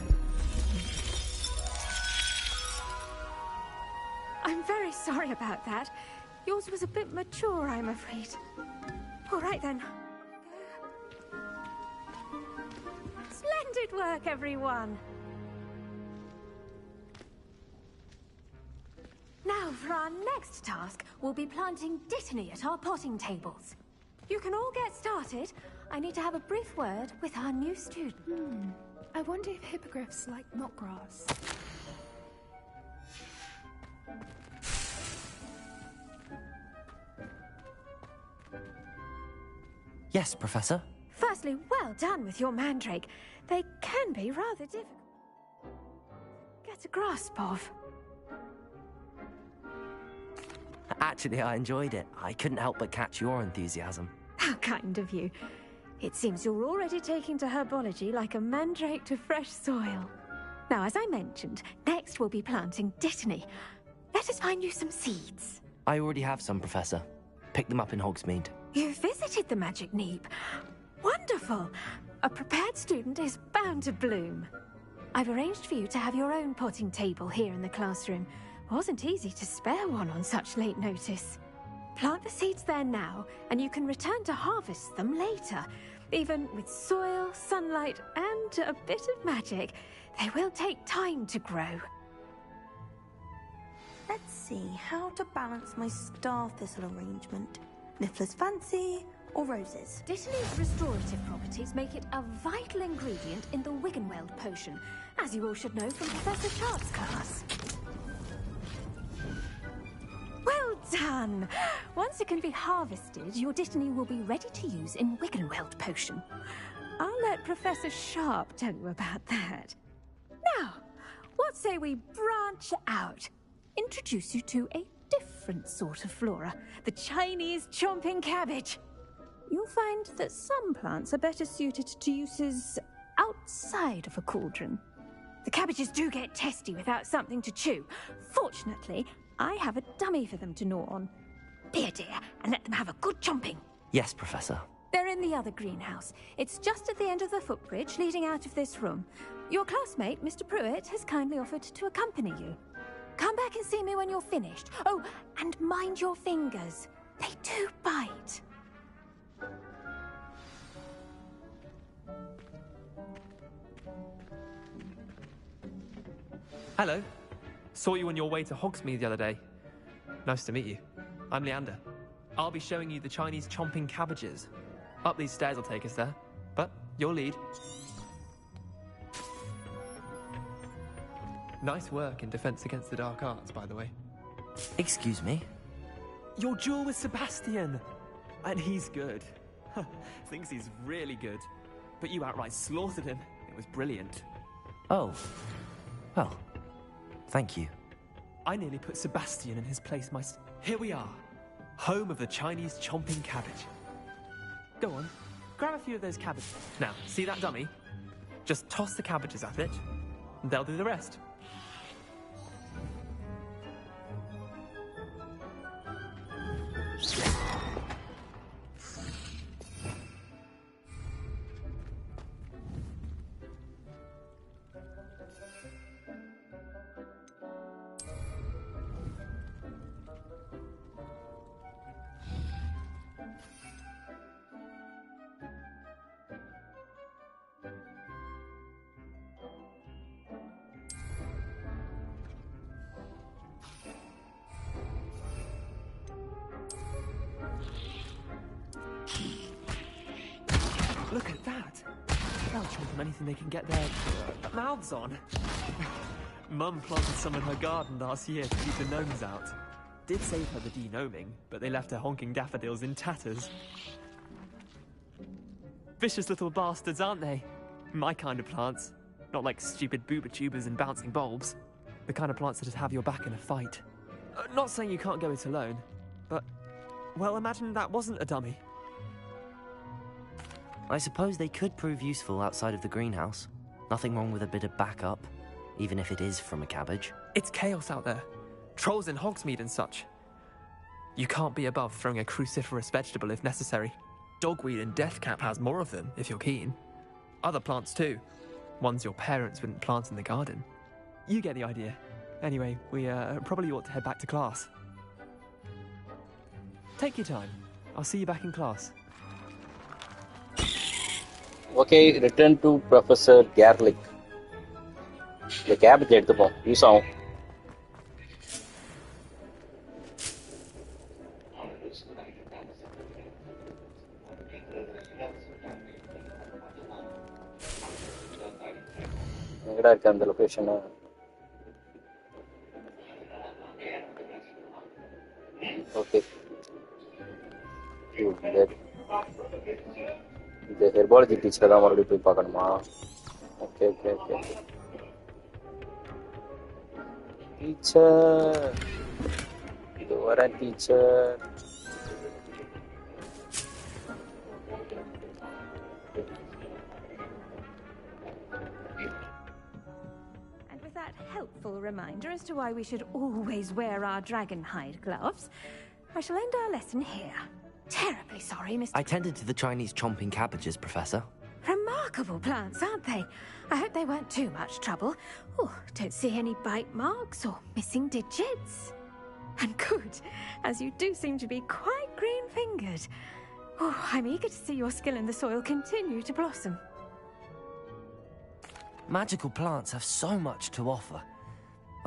I'm very sorry about that. Yours was a bit mature, I'm afraid. All right then. Splendid work, everyone. Now, for our next task, we'll be planting dittany at our potting tables. You can all get started. I need to have a brief word with our new student. I wonder if hippogriffs like knotgrass. Yes, Professor. Firstly, well done with your mandrake. They can be rather difficult to get a grasp of. Actually, I enjoyed it. I couldn't help but catch your enthusiasm. How kind of you. It seems you're already taking to herbology like a mandrake to fresh soil. Now, as I mentioned, next we'll be planting dittany. Let us find you some seeds. I already have some, Professor. Picked them up in Hogsmeade. You visited the Magic Neep. Wonderful. A prepared student is bound to bloom. I've arranged for you to have your own potting table here in the classroom. Wasn't easy to spare one on such late notice. Plant the seeds there now, and you can return to harvest them later. Even with soil, sunlight, and a bit of magic, they will take time to grow. Let's see how to balance my star thistle arrangement. Niffler's fancy or roses? Dittany's restorative properties make it a vital ingredient in the Wiggenweld potion, as you all should know from Professor Sharp's class. Well done! Once it can be harvested, your dittany will be ready to use in Wiggenweld potion. I'll let Professor Sharp tell you about that. Now, what say we branch out? Introduce you to a different sort of flora, the Chinese chomping cabbage. You'll find that some plants are better suited to uses outside of a cauldron. The cabbages do get testy without something to chew. Fortunately, I have a dummy for them to gnaw on. Be a dear and let them have a good chomping. Yes, Professor. They're in the other greenhouse. It's just at the end of the footbridge leading out of this room. Your classmate, Mr. Pruitt, has kindly offered to accompany you. Come back and see me when you're finished. Oh, and mind your fingers. They do bite. Hello. Saw you on your way to Hogsmeade the other day. Nice to meet you. I'm Leander. I'll be showing you the Chinese chomping cabbages. Up these stairs will take us there, but your lead. Nice work in Defense Against the Dark Arts, by the way. Excuse me? Your duel with Sebastian! And he's good. Thinks he's really good. But you outright slaughtered him. It was brilliant. Oh. Well, thank you. I nearly put Sebastian in his place myself. Here we are. Home of the Chinese chomping cabbage. Go on, grab a few of those cabbages. Now, see that dummy? Just toss the cabbages at it, and they'll do the rest. Look at that! They'll chomp on anything they can get their mouths on. Mum planted some in her garden last year to keep the gnomes out. Did save her the de-gnoming, but they left her honking daffodils in tatters. Vicious little bastards, aren't they? My kind of plants. Not like stupid booba tubers and bouncing bulbs. The kind of plants that just have your back in a fight. Not saying you can't go it alone, but... well, imagine that wasn't a dummy. I suppose they could prove useful outside of the greenhouse. Nothing wrong with a bit of backup, even if it is from a cabbage. It's chaos out there. Trolls in Hogsmeade and such. You can't be above throwing a cruciferous vegetable if necessary. Dogweed and deathcap has more of them, if you're keen. Other plants too. Ones your parents wouldn't plant in the garden. You get the idea. Anyway, we probably ought to head back to class. Take your time. I'll see you back in class. Okay, return to Professor Garlic. The cabbage எடுத்துப்போம் use ஆகும். எங்கடா இருக்கு அந்த location? Okay. இந்த ஹெர்பாலஜி டீச்சரை தான் மறுபடியும் போய் பார்க்கணுமா? Okay okay okay. டீச்சர், இது வரேன் teacher. And with that helpful reminder as to why we should always wear our dragon hide gloves, I shall end our lesson here. Terribly sorry, Mr. I tended to the Chinese chomping cabbages, Professor. Remarkable plants, aren't they? I hope they weren't too much trouble. Oh, don't see any bite marks or missing digits. And good, as you do seem to be quite green-fingered. Oh, I'm eager to see your skill in the soil continue to blossom. Magical plants have so much to offer.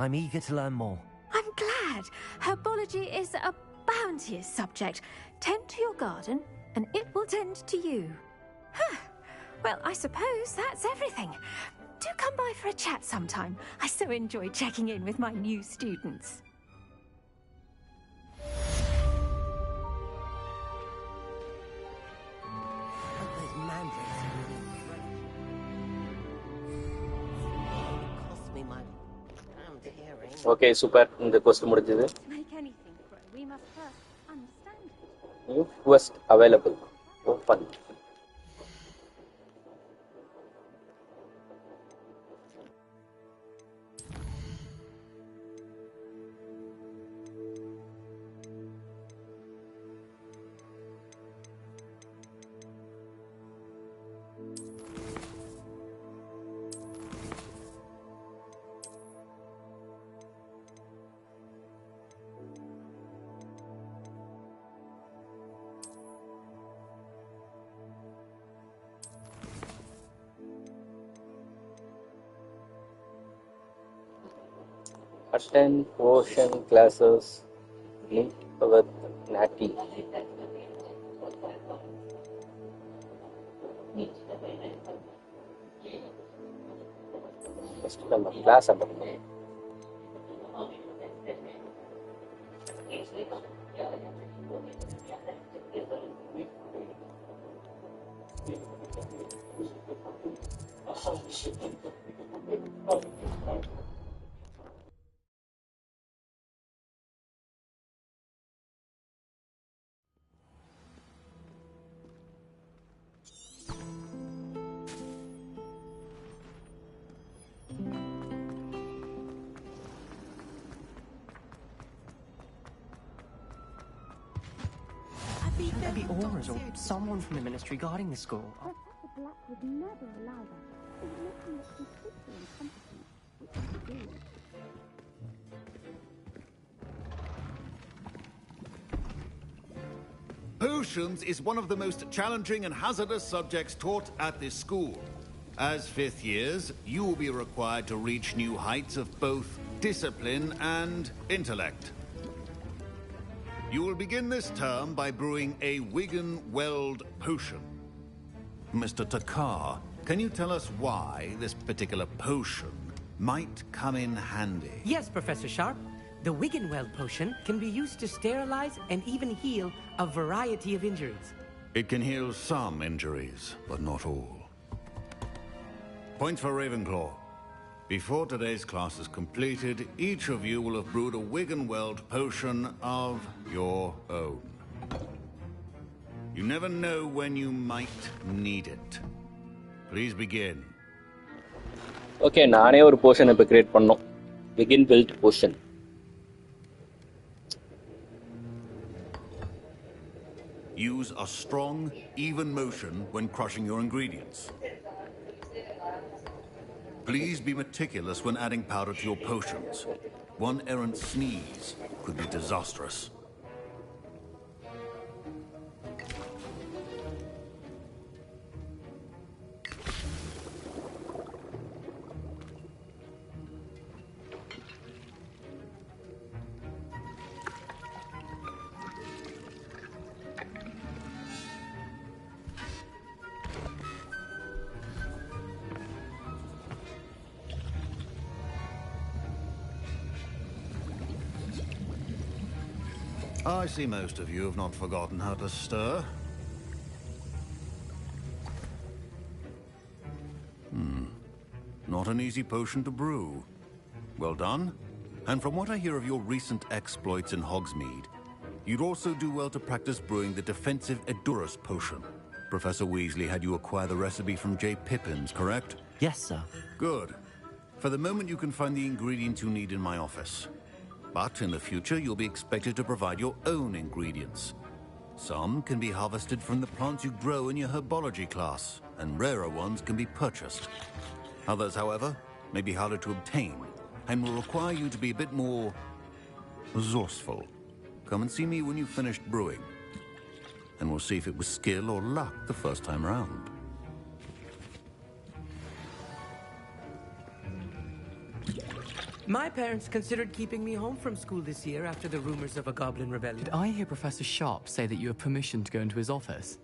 I'm eager to learn more. I'm glad. Herbology is a bounteous subject. Tend to your garden, and it will tend to you. Huh. Well, I suppose that's everything. Do come by for a chat sometime. I so enjoy checking in with my new students. Okay super. இந்த quest முடிஞ்சது. Make anything grow, we must first understand it. New quest available. Open. Attend potion classes. Meet with Natty. First நம்ம class attend பண்ணணும். There'd be auras or someone from the ministry guarding the school. Professor Black would never allow that. He's making it completely incompetent, which is good. Potions is one of the most challenging and hazardous subjects taught at this school. As fifth years, you will be required to reach new heights of both discipline and intellect. You will begin this term by brewing a Wiggenweld potion. Mr. Takar, can you tell us why this particular potion might come in handy? Yes, Professor Sharp. The Wiggenweld potion can be used to sterilize and even heal a variety of injuries. It can heal some injuries, but not all. Point for Ravenclaw. Before today's class is completed, each of you will have brewed a Wiggenweld potion of your own. You never know when you might need it. Please begin. Okay, நானே ஒரு போஷன் இப்ப create பண்ணோம். Begin build potion. Use a strong, even motion when crushing your ingredients. Please be meticulous when adding powder to your potions. One errant sneeze could be disastrous. I see most of you have not forgotten how to stir. Not an easy potion to brew. Well done. And from what I hear of your recent exploits in Hogsmeade, you'd also do well to practice brewing the defensive Edurus potion. Professor Weasley had you acquire the recipe from J. Pippins, correct? Yes, sir. Good. For the moment, you can find the ingredients you need in my office. But in the future, you'll be expected to provide your own ingredients. Some can be harvested from the plants you grow in your herbology class, and rarer ones can be purchased. Others, however, may be harder to obtain, and will require you to be a bit more resourceful. Come and see me when you've finished brewing, and we'll see if it was skill or luck the first time round. My parents considered keeping me home from school this year after the rumors of a goblin rebellion. Did I hear Professor Sharp say that you have permission to go into his office?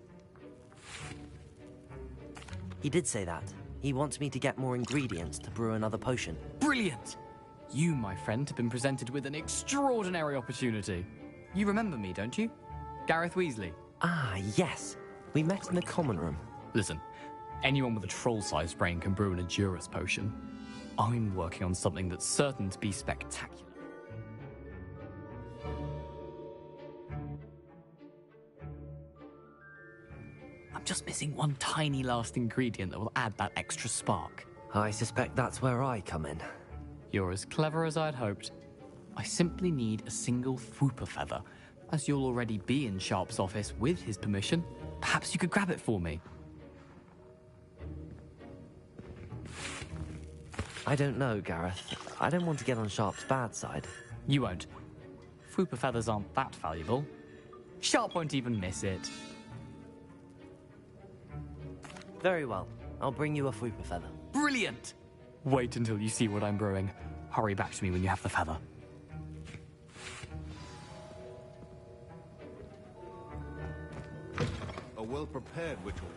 He did say that. He wants me to get more ingredients to brew another potion. Brilliant! You, my friend, have been presented with an extraordinary opportunity. You remember me, don't you? Gareth Weasley. Ah, yes. We met in the common room. Listen, anyone with a troll-sized brain can brew an Edurus potion. I'm working on something that's certain to be spectacular. I'm just missing one tiny last ingredient that will add that extra spark. I suspect that's where I come in. You're as clever as I'd hoped. I simply need a single Fwooper feather. As you'll already be in Sharp's office with his permission, perhaps you could grab it for me. I don't know, Gareth. I don't want to get on Sharp's bad side. You won't. Fwooper feathers aren't that valuable. Sharp won't even miss it. Very well. I'll bring you a Fwooper feather. Brilliant! Wait until you see what I'm brewing. Hurry back to me when you have the feather. A well-prepared ritual.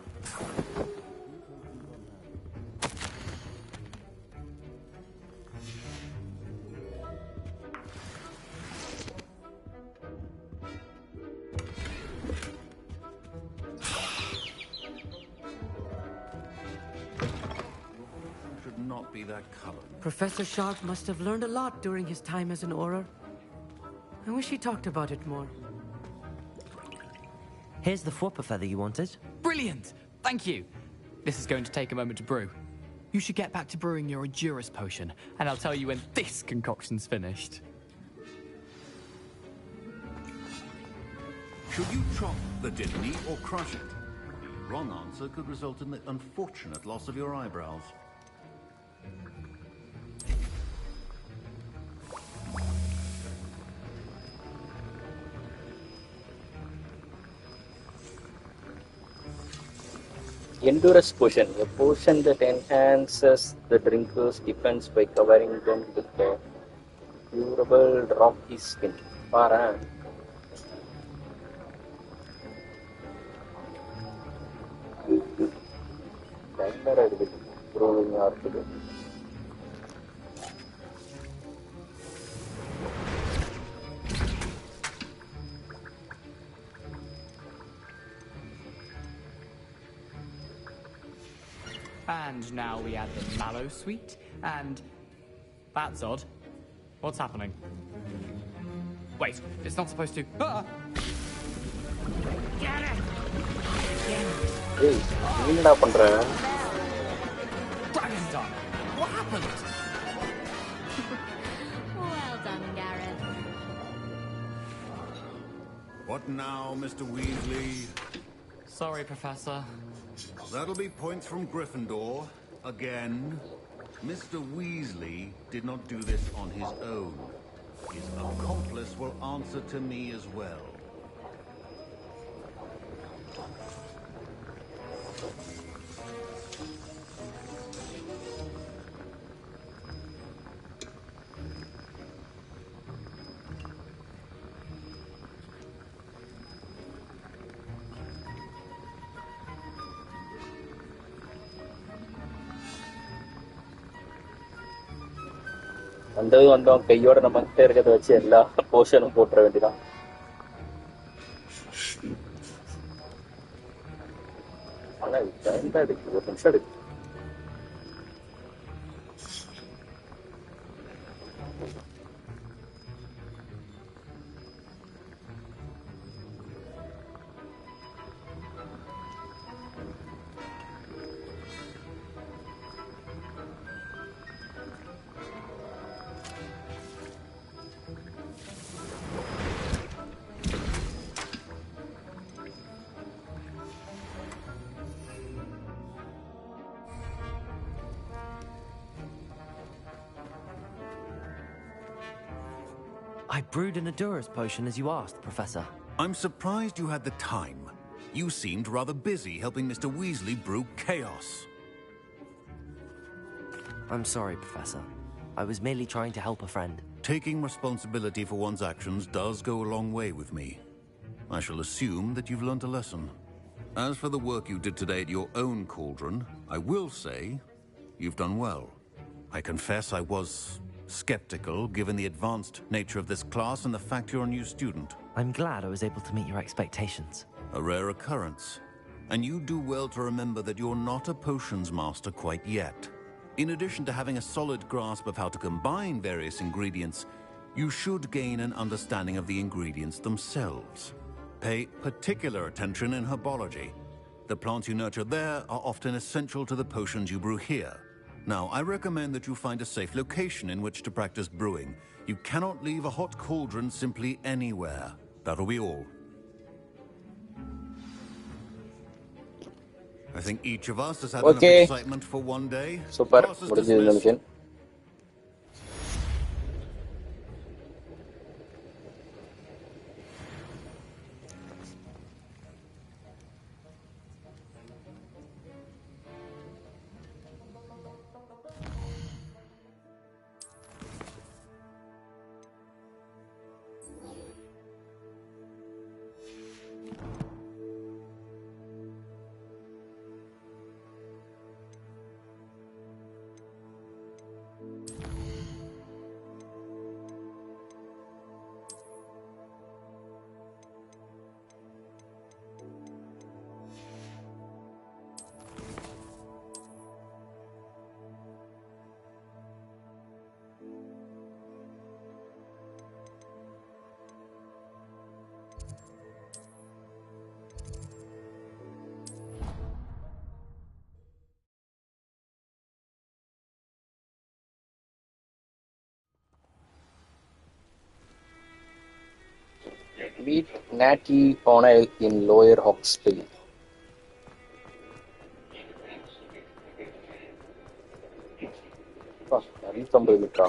Should not be that color. Professor Sharp must have learned a lot during his time as an Auror. I wish he talked about it more. Here's the Fwooper feather you wanted. Brilliant! Thank you. This is going to take a moment to brew. You should get back to brewing your Endurus potion, and I'll tell you when this concoction's finished. Should you chop the dittany or crush it? Wrong answer could result in the unfortunate loss of your eyebrows. Endurance potion, a potion that enhances the drinker's defense by covering them with a durable rocky skin. Para. And now we add the mallow sweet, and... That's odd. What's happening? Wait, it's not supposed to... Ah! Get it! Hey, என்னடா பண்ற? Dragon Dog! What happened? Well done, Gareth. What now, Mr. Weasley? Sorry, Professor. That'll be points from Gryffindor. Again. Mr. Weasley did not do this on his own. His accomplice will answer to me as well. வந்தோம் கையோட நம்ம கிட்ட இருக்கிறத வச்சு எல்லா போர்ஷனும் போட்டுற வேண்டியதான். ஆனா டைம் தான் எடுக்கு, ஒரு நிமிஷம் எடுக்கு. I brewed an Endurus potion as you asked, Professor. I'm surprised you had the time. You seemed rather busy helping Mr. Weasley brew chaos. I'm sorry, Professor. I was merely trying to help a friend. Taking responsibility for one's actions does go a long way with me. I shall assume that you've learnt a lesson. As for the work you did today at your own cauldron, I will say you've done well. I confess I was skeptical, given the advanced nature of this class and the fact you're a new student. I'm glad I was able to meet your expectations. A rare occurrence. And you do well to remember that you're not a potions master quite yet. In addition to having a solid grasp of how to combine various ingredients, you should gain an understanding of the ingredients themselves. Pay particular attention in herbology. The plants you nurture there are often essential to the potions you brew here. Now, I recommend that you find a safe location in which to practice brewing. You cannot leave a hot cauldron simply anywhere. That'll be all. I think each of us has had enough excitement for one day. Super. Class is dismissed. Meet Natty O'Neill in Lower Hawksville. நிறைய சம்பளம் இருக்கா?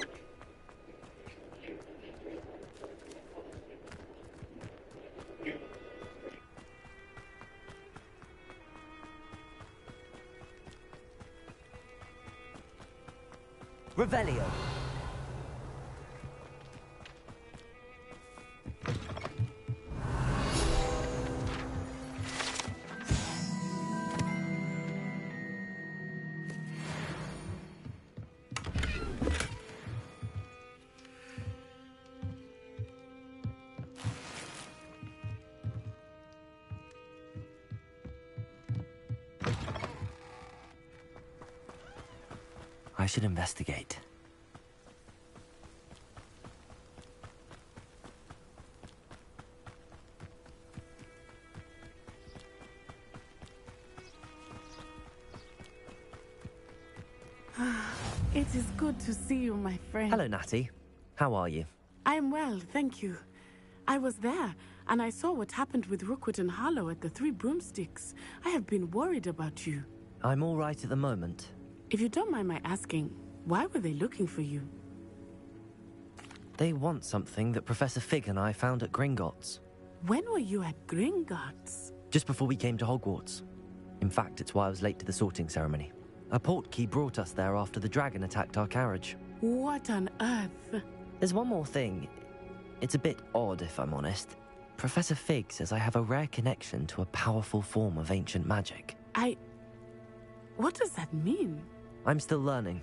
Revelio. I should investigate. It is good to see you, my friend. Hello, Natty. How are you? I am well, thank you. I was there, and I saw what happened with Rookwood and Harlow at the Three Broomsticks. I have been worried about you. I'm all right at the moment. If you don't mind my asking, why were they looking for you? They want something that Professor Fig and I found at Gringotts. When were you at Gringotts? Just before we came to Hogwarts. In fact, it's why I was late to the sorting ceremony. A portkey brought us there after the dragon attacked our carriage. What on earth? There's one more thing. It's a bit odd, if I'm honest. Professor Fig says I have a rare connection to a powerful form of ancient magic. What does that mean? I'm still learning,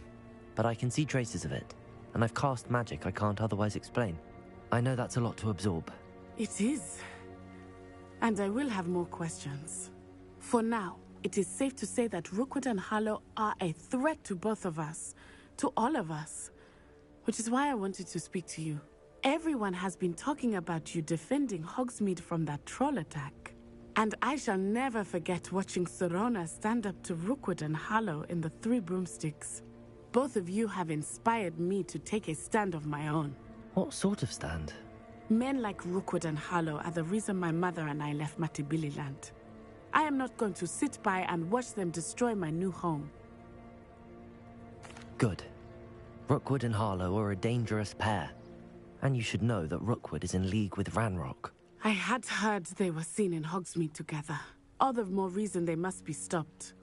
but I can see traces of it, and I've cast magic I can't otherwise explain. I know that's a lot to absorb. It is. And I will have more questions. For now, it is safe to say that Rookwood and Harlow are a threat to both of us, to all of us. Which is why I wanted to speak to you. Everyone has been talking about you defending Hogsmeade from that troll attack. And I shall never forget watching Serona stand up to Rookwood and Harlow in the Three Broomsticks. Both of you have inspired me to take a stand of my own. What sort of stand? Men like Rookwood and Harlow are the reason my mother and I left Matabeleland. I am not going to sit by and watch them destroy my new home. Good. Rookwood and Harlow are a dangerous pair. And you should know that Rookwood is in league with Ranrock. I had heard they were seen in Hogsmeade together. All the more reason they must be stopped.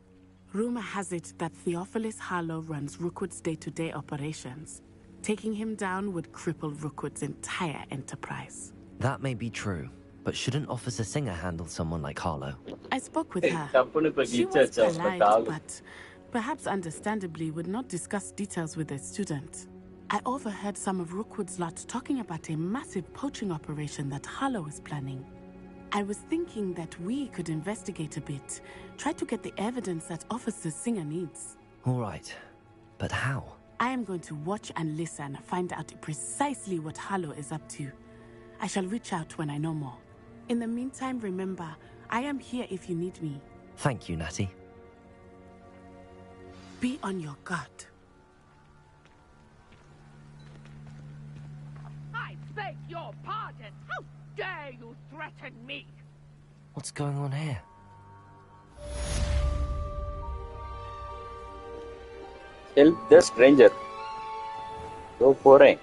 Rumor has it that Theophilus Harlow runs Rookwood's day-to-day operations. Taking him down would cripple Rookwood's entire enterprise. That may be true, but shouldn't Officer Singer handle someone like Harlow? I spoke with her. She was polite, but perhaps understandably would not discuss details with a student. I overheard some of Rookwood's lot talking about a massive poaching operation that Harlow is planning. I was thinking that we could investigate a bit, try to get the evidence that Officer Singer needs. All right, but how? I am going to watch and listen, find out precisely what Harlow is up to. I shall reach out when I know more. In the meantime, remember, I am here if you need me. Thank you, Natty. Be on your guard. I beg your pardon. How dare you threaten me? What's going on here? Help the stranger. Go for it.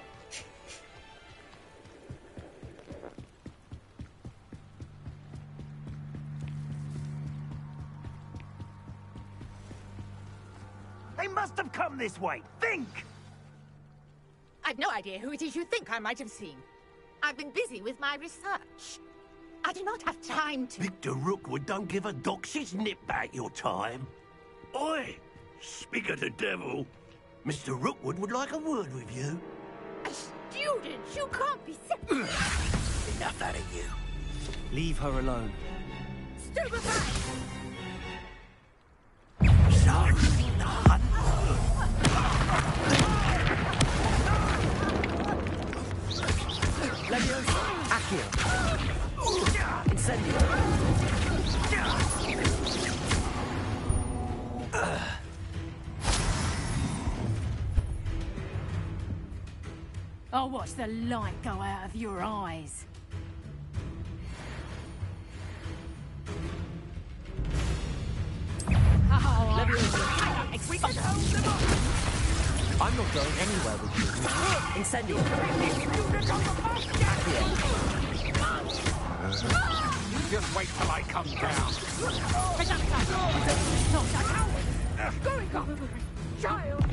They must have come this way. Think! I've no idea who it is you think I might have seen. I've been busy with my research. I do not have time to... Victor Rookwood don't give a doxy's nip back your time. Oi! Speak of the devil. Mr. Rookwood would like a word with you. A student? You can't be serious. Enough out of you. Leave her alone. Stupefy! So, the hunt. Leviosa! Accio! Incendio! I'll watch the light go out of your eyes. I'm not going anywhere with you. Incendio. Just wait till I come down. Going up! Child!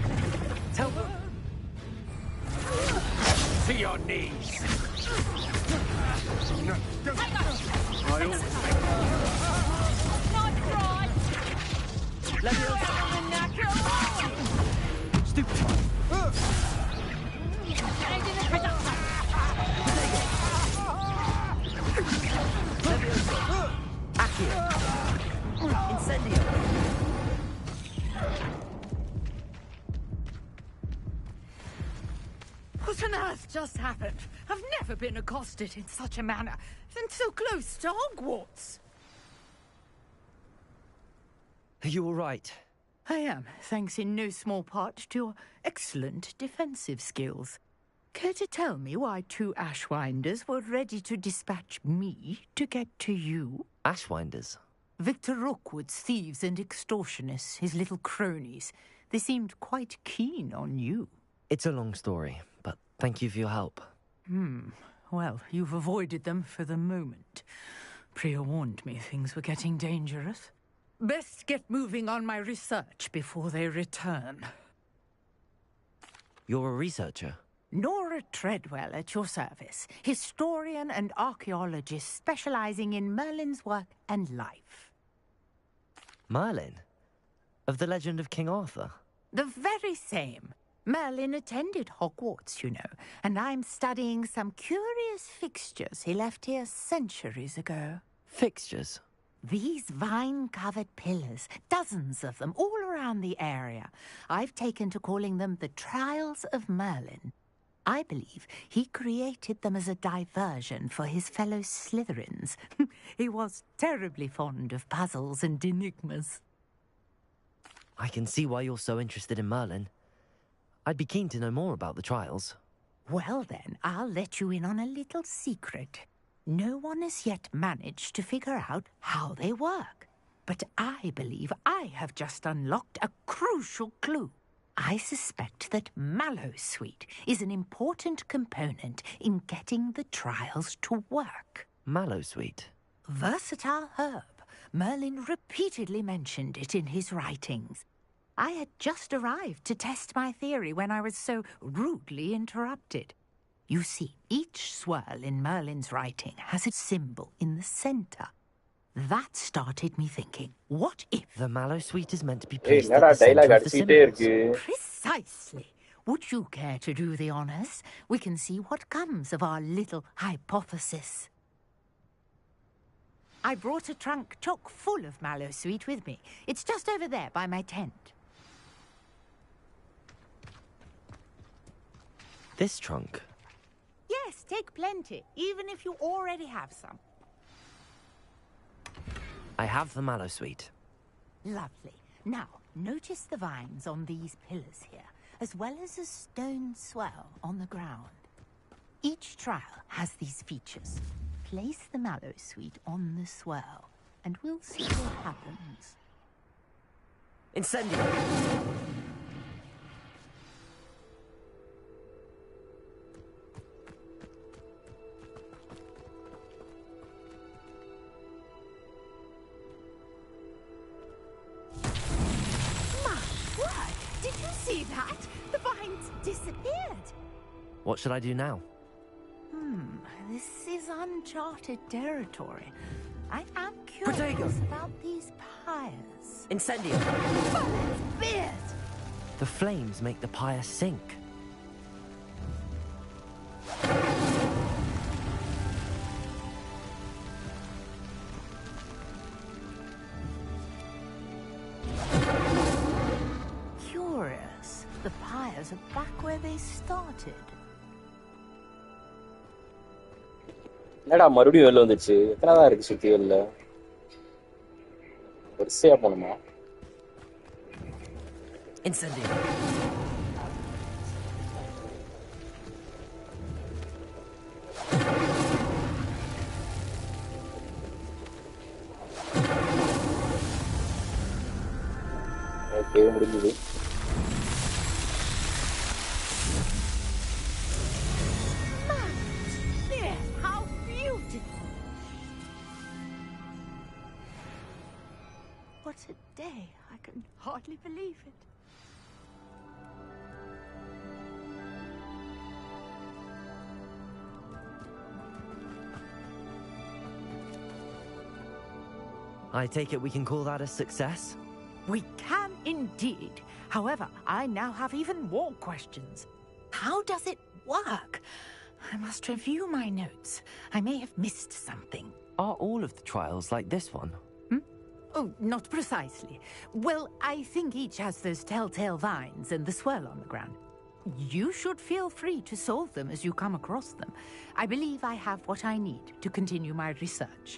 Tell them. To your knees. Stupid. Incendio. What on earth just happened? I've never been accosted in such a manner, and so close to Hogwarts. Are you all right? I am, thanks in no small part to your excellent defensive skills. Care to tell me why 2 Ashwinders were ready to dispatch me to get to you? Ashwinders? Victor Rookwood's thieves and extortionists, his little cronies. They seemed quite keen on you. It's a long story, but thank you for your help. Well, you've avoided them for the moment. Priya warned me things were getting dangerous. Best get moving on my research before they return. You're a researcher? Nora Treadwell at your service, historian and archaeologist specializing in Merlin's work and life. Merlin? Of the legend of King Arthur? The very same. Merlin attended Hogwarts, you know, and I'm studying some curious fixtures he left here centuries ago. Fixtures? These vine-covered pillars, dozens of them, all around the area. I've taken to calling them the Trials of Merlin. I believe he created them as a diversion for his fellow Slytherins. He was terribly fond of puzzles and enigmas. I can see why you're so interested in Merlin. I'd be keen to know more about the trials. Well then, I'll let you in on a little secret. No one has yet managed to figure out how they work. But I believe I have just unlocked a crucial clue. I suspect that Mallowsweet is an important component in getting the trials to work. Mallowsweet? Versatile herb. Merlin repeatedly mentioned it in his writings. I had just arrived to test my theory when I was so rudely interrupted. You see, each swirl in Merlin's writing has a symbol in the center. That started me thinking, what if... The Mallowsweet is meant to be placed at the center of the symbols. Precisely. Would you care to do the honors? We can see what comes of our little hypothesis. I brought a trunk chock full of Mallowsweet with me. It's just over there by my tent. This trunk? Yes, take plenty, even if you already have some. I have the Mallowsweet. Lovely. Now, notice the vines on these pillars here, as well as a stone swell on the ground. Each trial has these features. Place the Mallowsweet on the swell, and we'll see what happens. Incendio! Did you see that? The vines disappeared. What should I do now? This is uncharted territory. I am curious about these pyres. Incendio! Beard! The flames make the pyre sink. Curious. The pyres are back where they started. என்னடா மறுபடியும் வெளில வந்துச்சு? எத்தனை தான் இருக்கு சுத்தி வெளில? வரிசையா போணுமா? Incendio! கேம் முடிஞ்சுது. How beautiful! What a day! I can hardly believe it. I take it we can call that a success? We can indeed. However, I now have even more questions. How does it work? I must review my notes. I may have missed something. Are all of the trials like this one? Oh, not precisely. Well, I think each has those telltale vines and the swirl on the ground. You should feel free to solve them as you come across them. I believe I have what I need to continue my research.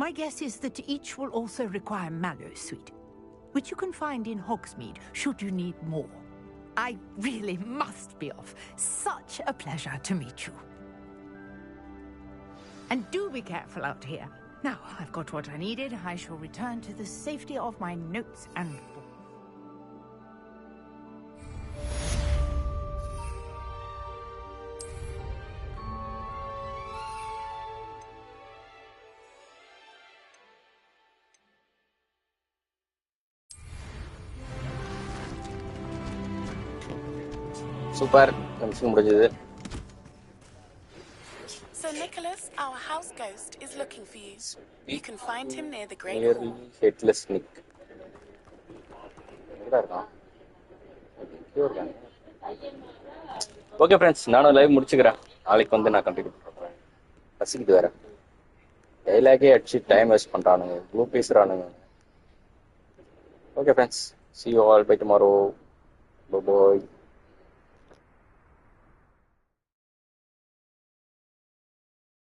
My guess is that each will also require mallow sweet, which you can find in Hogsmeade should you need more. I really must be off. Such a pleasure to meet you. And do be careful out here. Now, I've got what I needed. I shall return to the safety of my notes and books. Super, நிமிஷம் முடிஞ்சது. So Nicholas, our house ghost, is looking for you. You can find him near the Great Nearly Hall. headless Nick. எங்கடா இருக்கான்? Okay friends, நானும் live முடிச்சுக்கிறேன். நாளைக்கு வந்து நான் continue பண்ணுறேன். பசிக்குது வேற. டைலாகே அடிச்சு டைம் வேஸ்ட் பண்ணுறானுங்க, இவ்வளோ பேசுகிறானுங்க. Okay friends, see you all by tomorrow. Bye bye.